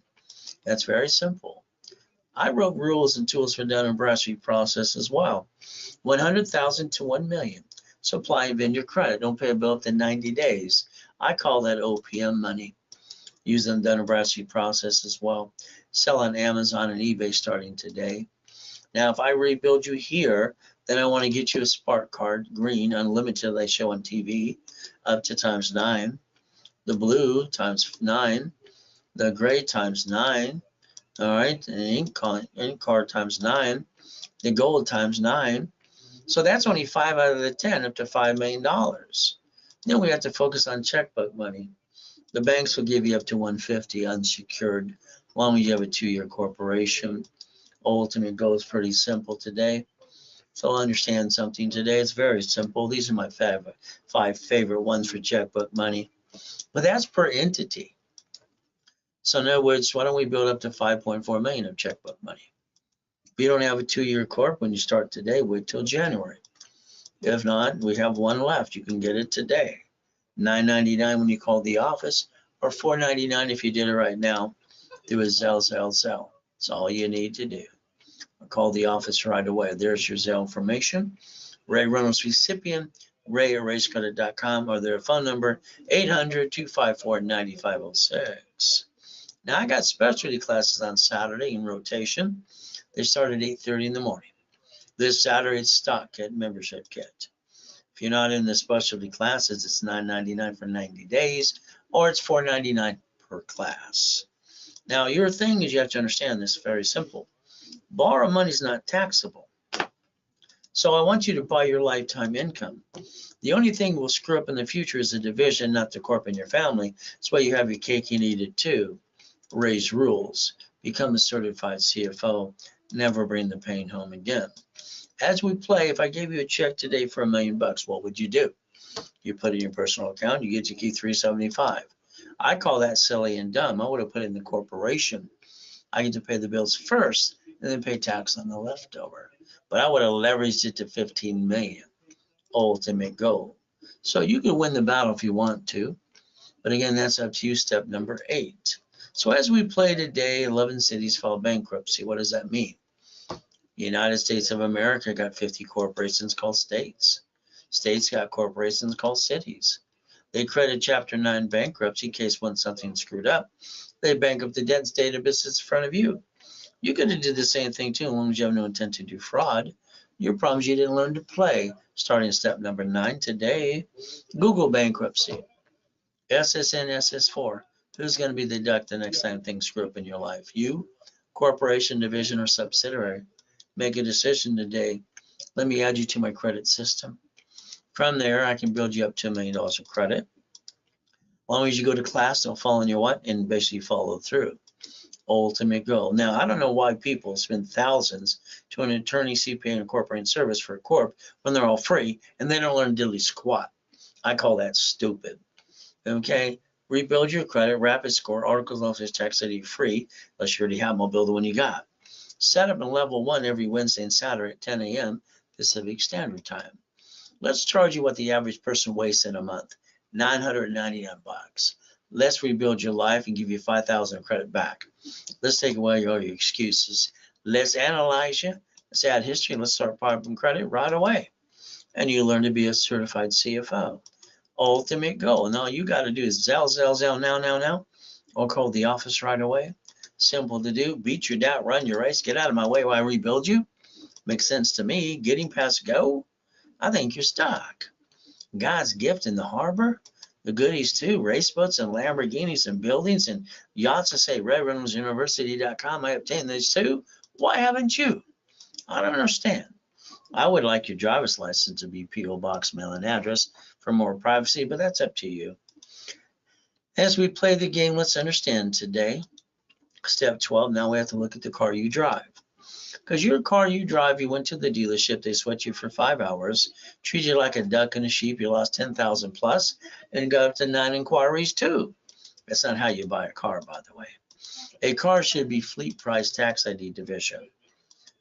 That's very simple. I wrote rules and tools for Dun & Bradstreet process as well. 100,000 to 1 million. Supply and vendor credit. Don't pay a bill up to 90 days. I call that OPM money. Use the Dun & Bradstreet process as well. Sell on Amazon and eBay starting today. Now, if I rebuild you here, then I want to get you a Spark card, green, unlimited, they show on TV, up to times 9. The blue times 9. The gray times 9. All right, and ink card times 9. The gold times 9. So that's only 5 out of the 10, up to $5 million. Then we have to focus on checkbook money. The banks will give you up to 150 unsecured, as long as you have a 2-year corporation. Ultimate goal is pretty simple today. So understand something today. It's very simple. These are my 5 favorite ones for checkbook money. But that's per entity. So in other words, why don't we build up to 5.4 million of checkbook money? If you don't have a 2-year corp when you start today, wait till January. If not, we have one left. You can get it today. $9.99 when you call the office, or $4.99 if you did it right now through a Zelle. That's all you need to do. Call the office right away. There's your Zelle information. Ray Reynolds recipient, ray@rayscredit.com, or their phone number, 800-254-9506. Now, I got specialty classes on Saturday in rotation. They start at 8:30 in the morning. This Saturday, it's stock kit, membership kit. If you're not in the specialty classes, it's $9.99 for 90 days, or it's $4.99 per class. Now, your thing is you have to understand this, very simple. Borrow money is not taxable. So I want you to buy your lifetime income. The only thing we'll screw up in the future is the division, not the corp in your family. That's why you have your cake and eat it too. Raise rules. Become a certified CFO. Never bring the pain home again. As we play, if I gave you a check today for $1 million, what would you do? You put it in your personal account, you get your key $375. I call that silly and dumb. I would have put it in the corporation. I get to pay the bills first and then pay tax on the leftover. But I would have leveraged it to 15 million. Ultimate goal. So you can win the battle if you want to. But again, that's up to you. Step number 8. So as we play today, 11 cities filed bankruptcy. What does that mean? The United States of America got 50 corporations called states. States got corporations called cities. They credit Chapter 9 bankruptcy in case when something screwed up. They bankrupt the debts database in front of you. You could have did the same thing too, as long as you have no intent to do fraud. Your problem is you didn't learn to play. Starting step number 9 today. Google bankruptcy. SSN, SS4. Who's going to be the duck the next time things screw up in your life? You, corporation, division, or subsidiary? Make a decision today. Let me add you to my credit system. From there, I can build you up to $1 million of credit. As long as you go to class, they'll follow in your what? And basically follow through. Ultimate goal. Now, I don't know why people spend thousands to an attorney, CPA, and corporate service for a corp when they're all free and they don't learn diddly squat. I call that stupid. Okay? Rebuild your credit, rapid score, articles, office, tax ID free, unless you already have them. I'll build it when you got. Set up in level 1 every Wednesday and Saturday at 10 a.m. Pacific Standard Time. Let's charge you what the average person wastes in a month, $999. Let's rebuild your life and give you $5,000 credit back. Let's take away all your excuses. Let's analyze you. Let's add history. Let's start problem credit right away. And you learn to be a certified CFO. Ultimate goal. And all you got to do is Zell, now, or call the office right away. Simple to do. Beat your doubt, run your race, get out of my way while I rebuild you. Makes sense to me. Getting past go, I think you're stuck. God's gift in the harbor, the goodies too, race boats and Lamborghinis and buildings and yachts. I say RayReynoldsUniversity.com. I obtained these too. Why haven't you? I don't understand. I would like your driver's license to be P.O. Box mail and address for more privacy, but that's up to you. As we play the game, let's understand today. Step 12, now we have to look at the car you drive. Because your car you drive, you went to the dealership, they sweat you for 5 hours, treat you like a duck and a sheep, you lost 10,000 plus, and got up to 9 inquiries too. That's not how you buy a car, by the way. A car should be fleet price tax ID division,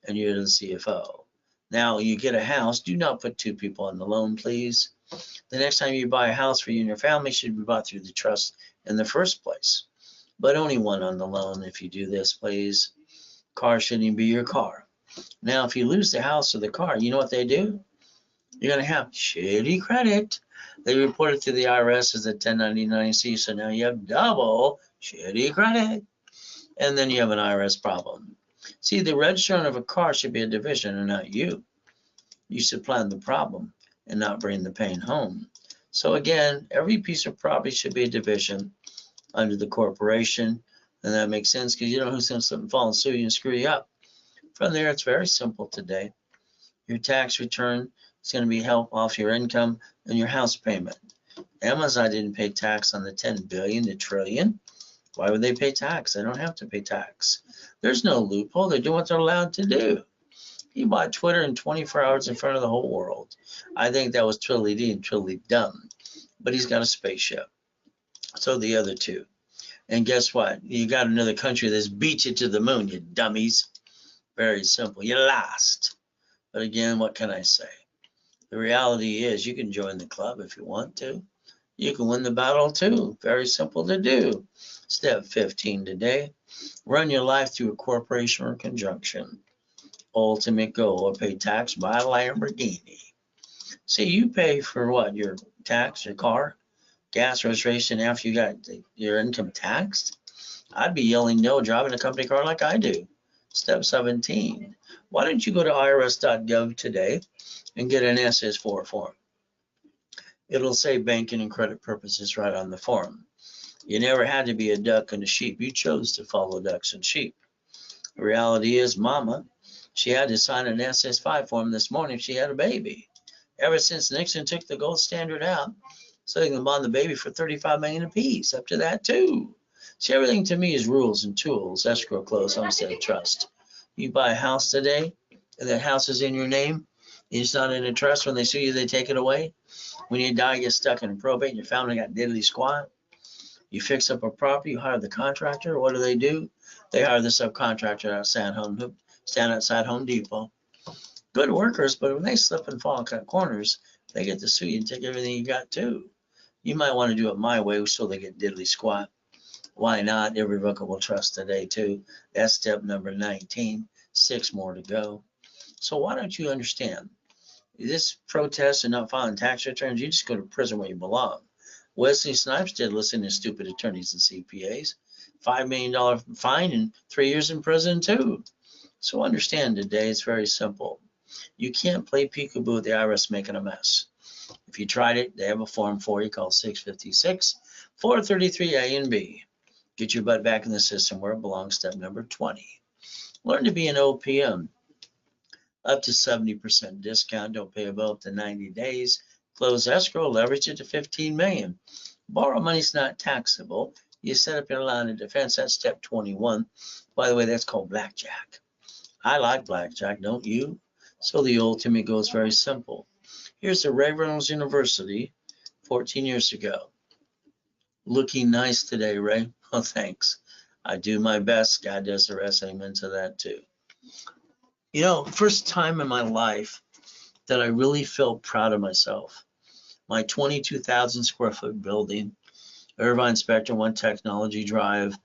and you're the CFO. Now you get a house, do not put 2 people on the loan, please. The next time you buy a house for you and your family, should be bought through the trust in the first place. But only 1 on the loan if you do this, please. Car shouldn't even be your car. Now, if you lose the house or the car, you know what they do? You're going to have shitty credit. They report it to the IRS as a 1099-C, so now you have double shitty credit. And then you have an IRS problem. See, the registering of a car should be a division and not you. You should plan the problem and not bring the pain home. So again, every piece of property should be a division under the corporation, and that makes sense because you know who's going to slip and fall and sue you and screw you up. From there, it's very simple today. Your tax return is going to be help off your income and your house payment. Amazon didn't pay tax on the 10 billion to trillion. Why would they pay tax? They don't have to pay tax. There's no loophole. They're doing what they're allowed to do. He bought Twitter in 24 hours in front of the whole world. I think that was twiddly-dee and twiddly dumb. But he's got a spaceship. So the other two. And guess what? You got another country that's beat you to the moon, you dummies. Very simple. You lost. But again, what can I say? The reality is you can join the club if you want to. You can win the battle too. Very simple to do. Step 15 today. Run your life through a corporation or conjunction. Ultimate goal, or pay tax, buy a Lamborghini. See, you pay for what? Your tax, your car, gas, registration after you got your income taxed? I'd be yelling no driving a company car like I do. Step 17. Why don't you go to irs.gov today and get an SS4 form? It'll say banking and credit purposes right on the form. You never had to be a duck and a sheep. You chose to follow ducks and sheep. The reality is, Mama, she had to sign an SS5 form this morning if she had a baby. Ever since Nixon took the gold standard out, so they can bond the baby for $35 million apiece, up to that too. See, everything to me is rules and tools, escrow, close, homestead, trust. You buy a house today, and that house is in your name, and it's not in a trust. When they sue you, they take it away. When you die, you get stuck in probate, and your family got diddly squat. You fix up a property, you hire the contractor. What do? They hire the subcontractor stand outside Home Depot. Good workers, but when they slip and fall and cut corners, they get to sue you and take everything you got too. You might want to do it my way so they get diddly squat. Why not? Irrevocable trust today too. That's step number 19. 6 more to go. So why don't you understand? This protest and not filing tax returns, you just go to prison where you belong. Wesley Snipes did listen to stupid attorneys and CPAs. $5 million fine and 3 years in prison too. So understand today, it's very simple. You can't play peekaboo with the IRS making a mess. If you tried it, they have a form for you called 656-433A and B. Get your butt back in the system where it belongs, step number 20. Learn to be an OPM. Up to 70% discount, don't pay a bill up to 90 days. Close escrow, leverage it to $15 million. Borrow money's not taxable. You set up your line of defense, that's step 21. By the way, that's called blackjack. I like blackjack, don't you? So the ultimate goal is very simple. Here's the Ray Reynolds University 14 years ago. Looking nice today, Ray. Oh, thanks. I do my best. God does the rest. Amen to that too. You know, first time in my life that I really felt proud of myself. My 22,000 square foot building Irvine Spectrum, One Technology Drive.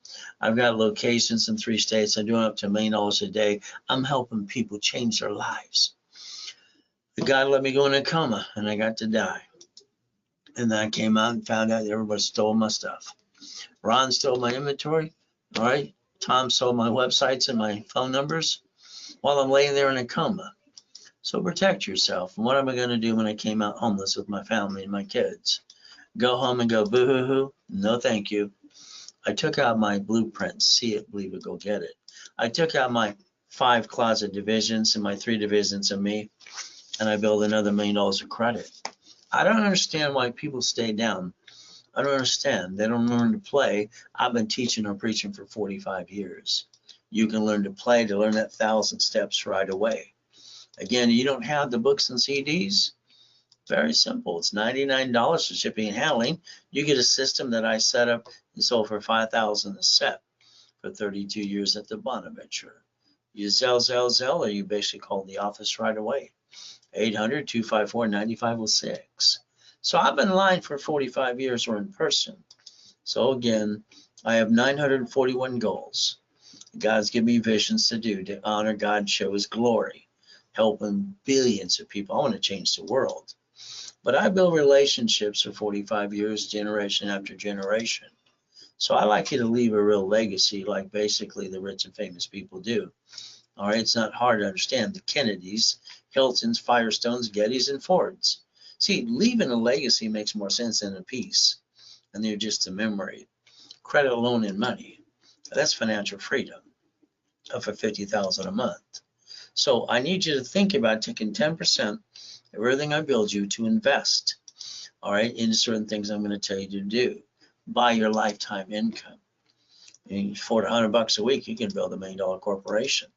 I've got locations in 3 states. I'm doing up to $1 million a day. I'm helping people change their lives. God let me go in a coma, and I got to die. And then I came out and found out everybody stole my stuff. Ron stole my inventory. All right. Tom stole my websites and my phone numbers while I'm laying there in a coma. So protect yourself. And what am I going to do when I came out homeless with my family and my kids? Go home and go boo-hoo-hoo? No, thank you. I took out my blueprint. See it, believe it, go get it. I took out my 5 closet divisions and my 3 divisions of me, and I built another $1 million of credit. I don't understand why people stay down. I don't understand. They don't learn to play. I've been teaching or preaching for 45 years. You can learn to play, to learn that 1,000 steps right away. Again, you don't have the books and CDs. Very simple. It's $99 for shipping and handling. You get a system that I set up and sold for $5,000 a set for 32 years at the Bonaventure. You Zell, or you basically call the office right away. 800-254-9506. So I've been in line for 45 years or in person. So again, I have 941 goals. God's given me visions to do, to honor God, show his glory, helping billions of people. I want to change the world. But I build relationships for 45 years, generation after generation. So I like you to leave a real legacy like basically the rich and famous people do. All right, it's not hard to understand. The Kennedys, Hiltons, Firestones, Gettys, and Fords. See, leaving a legacy makes more sense than a piece. And they're just a memory. Credit, loan, and money. That's financial freedom for $50,000 a month. So I need you to think about taking 10% of everything I build you to invest, all right, in certain things I'm going to tell you to do. Buy your lifetime income. And for $100 a week, you can build $1 million corporation.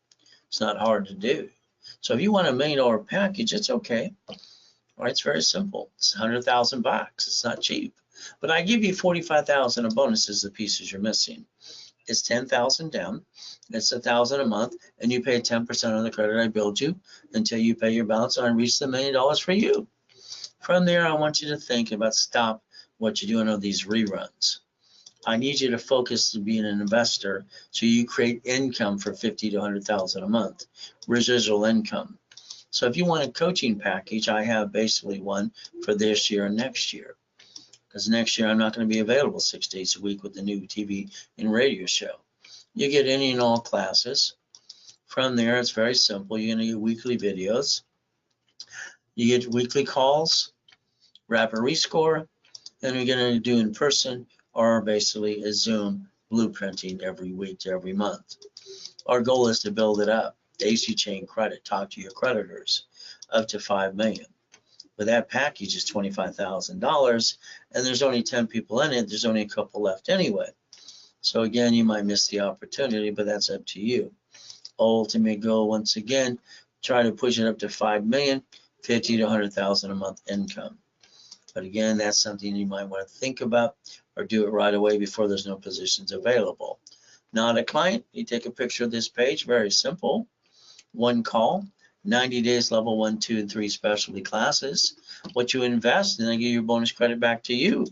It's not hard to do. So if you want $1 million package, it's okay. All right, it's very simple. It's $100,000. It's not cheap. But I give you $45,000 of bonuses, the pieces you're missing. It's $10,000 down. It's $1,000 a month, and you pay 10% on the credit I build you until you pay your balance and I reach the $1 million for you. From there, I want you to think about stop what you're doing on these reruns. I need you to focus to being an investor so you create income for $50,000 to $100,000 a month, residual income. So if you want a coaching package, I have basically one for this year and next year. Because next year I'm not going to be available 6 days a week with the new TV and radio show. You get any and all classes. From there, it's very simple. You're going to get weekly videos. You get weekly calls, rapid rescore, and we're going to do in person or basically a Zoom blueprinting every week to every month. Our goal is to build it up. Daisy chain credit, talk to your creditors, up to $5 million. But that package is $25,000, and there's only 10 people in it. There's only a couple left anyway. So again, you might miss the opportunity, but that's up to you. Ultimate goal, once again, try to push it up to $5 million, $50,000 to $100,000 a month income. But again, that's something you might want to think about or do it right away before there's no positions available. Not a client, you take a picture of this page, very simple. One call, 90 days, level 1, 2, and 3 specialty classes. What you invest, and I give your bonus credit back to you.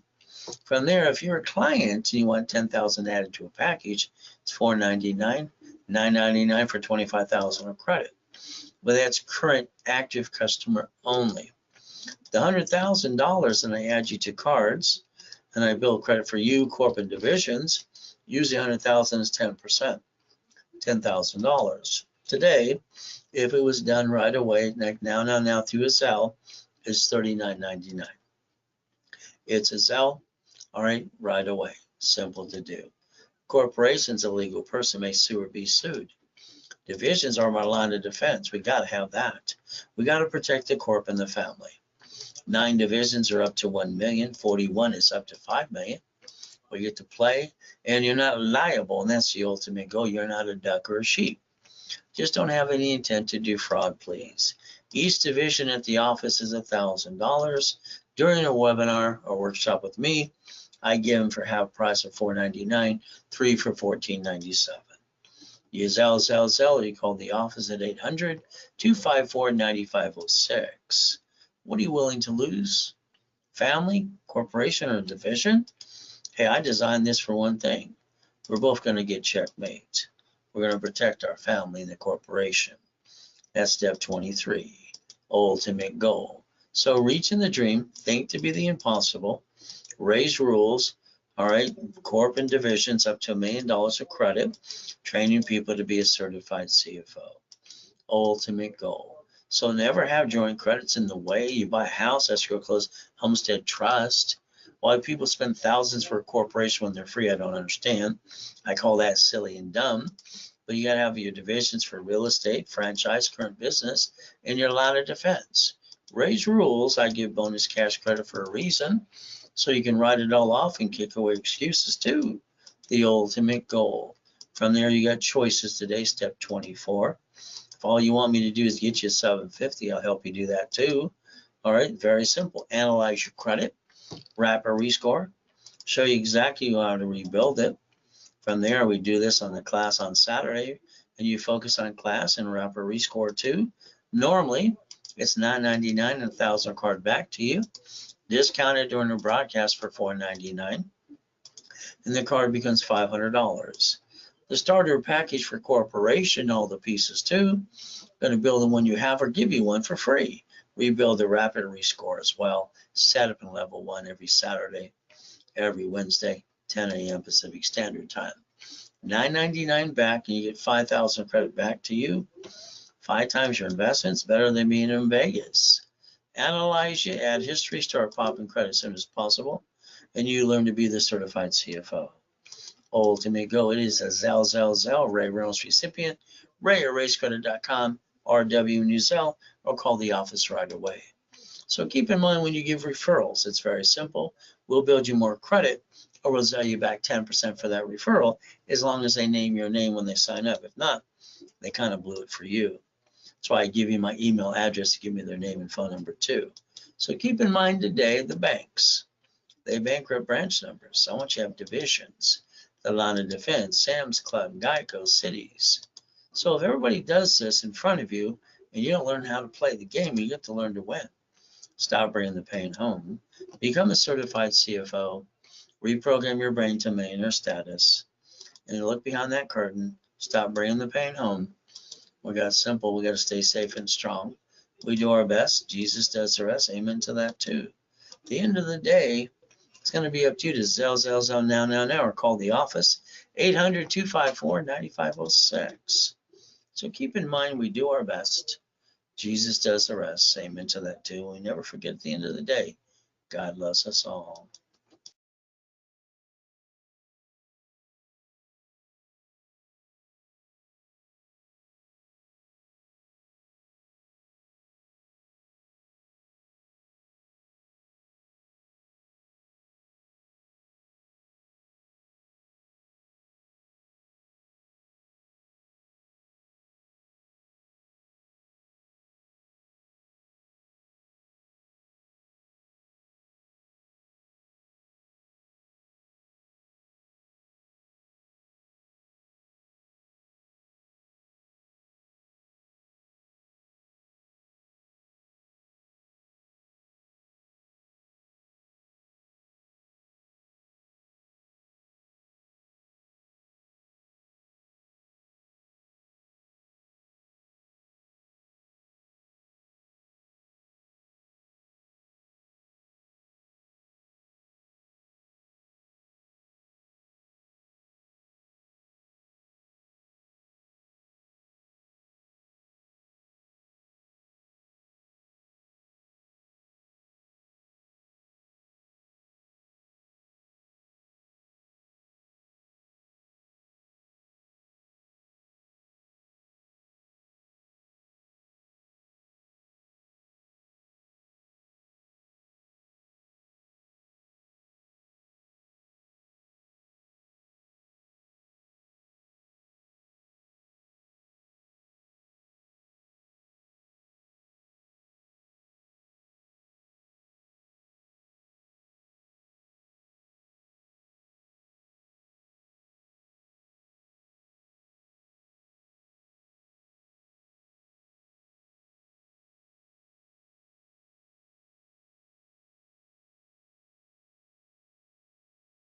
From there, if you're a client and you want $10,000 added to a package, it's $499, $999 for $25,000 of credit. But that's current active customer only. The $100,000, and I add you to cards, and I build credit for you, corporate divisions. Usually $100,000 is 10%, $10,000. Today, if it was done right away, like now through a Zelle, is $39.99. It's a Zelle, all right, right away. Simple to do. Corporations, a legal person may sue or be sued. Divisions are my line of defense. We got to have that. We got to protect the corp and the family. 9 divisions are up to 1 million. 41 is up to 5 million. We get to play, and you're not liable, and that's the ultimate goal. You're not a duck or a sheep. Just don't have any intent to do fraud, please. Each division at the office is $1,000. During a webinar or workshop with me, I give them for half price of $499, 3 for $14.97. You Zell, you call the office at 800-254-9506. What are you willing to lose? Family, corporation, or division? Hey, I designed this for one thing. We're both going to get checkmate. We're going to protect our family and the corporation. That's step 23, ultimate goal. So reaching the dream, think to be the impossible, raise rules, all right, corp and divisions up to $1 million of credit, training people to be a certified CFO. Ultimate goal. So never have joint credits in the way. You buy a house, escrow close, homestead trust. Why people spend thousands for a corporation when they're free, I don't understand. I call that silly and dumb. But you got to have your divisions for real estate, franchise, current business, and your line of defense. Raise rules. I give bonus cash credit for a reason, so you can write it all off and kick away excuses too. The ultimate goal. From there, you got choices today, step 24. If all you want me to do is get you a 750, I'll help you do that too. All right, very simple. Analyze your credit, wrap a rescore, show you exactly how to rebuild it. From there, we do this on the class on Saturday, and you focus on class and wrap a rescore too. Normally, it's $9.99 and $1,000 card back to you. Discounted during the broadcast for $4.99, and the card becomes $500. The starter package for corporation, all the pieces too. Going to build the one you have or give you one for free. Rebuild the rapid rescore as well. Set up in level 1 every Saturday, every Wednesday, 10 a.m. Pacific Standard Time. $9.99 back, and you get 5,000 credit back to you. 5 times your investments, better than being in Vegas. Analyze you, add history, start popping credit as soon as possible, and you learn to be the certified CFO. Ultimate goal. It is a Zell, Ray Reynolds recipient, Ray at racecredit.com, RW New Zell, or call the office right away. So keep in mind when you give referrals, it's very simple. We'll build you more credit, or we'll sell you back 10% for that referral, as long as they name your name when they sign up. If not, they kind of blew it for you. That's why I give you my email address to give me their name and phone number too. So keep in mind today, the banks, they bankrupt branch numbers. I want you to have divisions. The line of defense, Sam's Club, Geico, cities. So if everybody does this in front of you and you don't learn how to play the game, you get to learn to win. Stop bringing the pain home. Become a certified CFO. Reprogram your brain to millionaire status. And look behind that curtain. Stop bringing the pain home. We got simple. We got to stay safe and strong. We do our best. Jesus does the rest. Amen to that too. At the end of the day, it's going to be up to you to Zell now, or call the office, 800-254-9506. So keep in mind, we do our best. Jesus does the rest. Amen to that too. We never forget at the end of the day, God loves us all.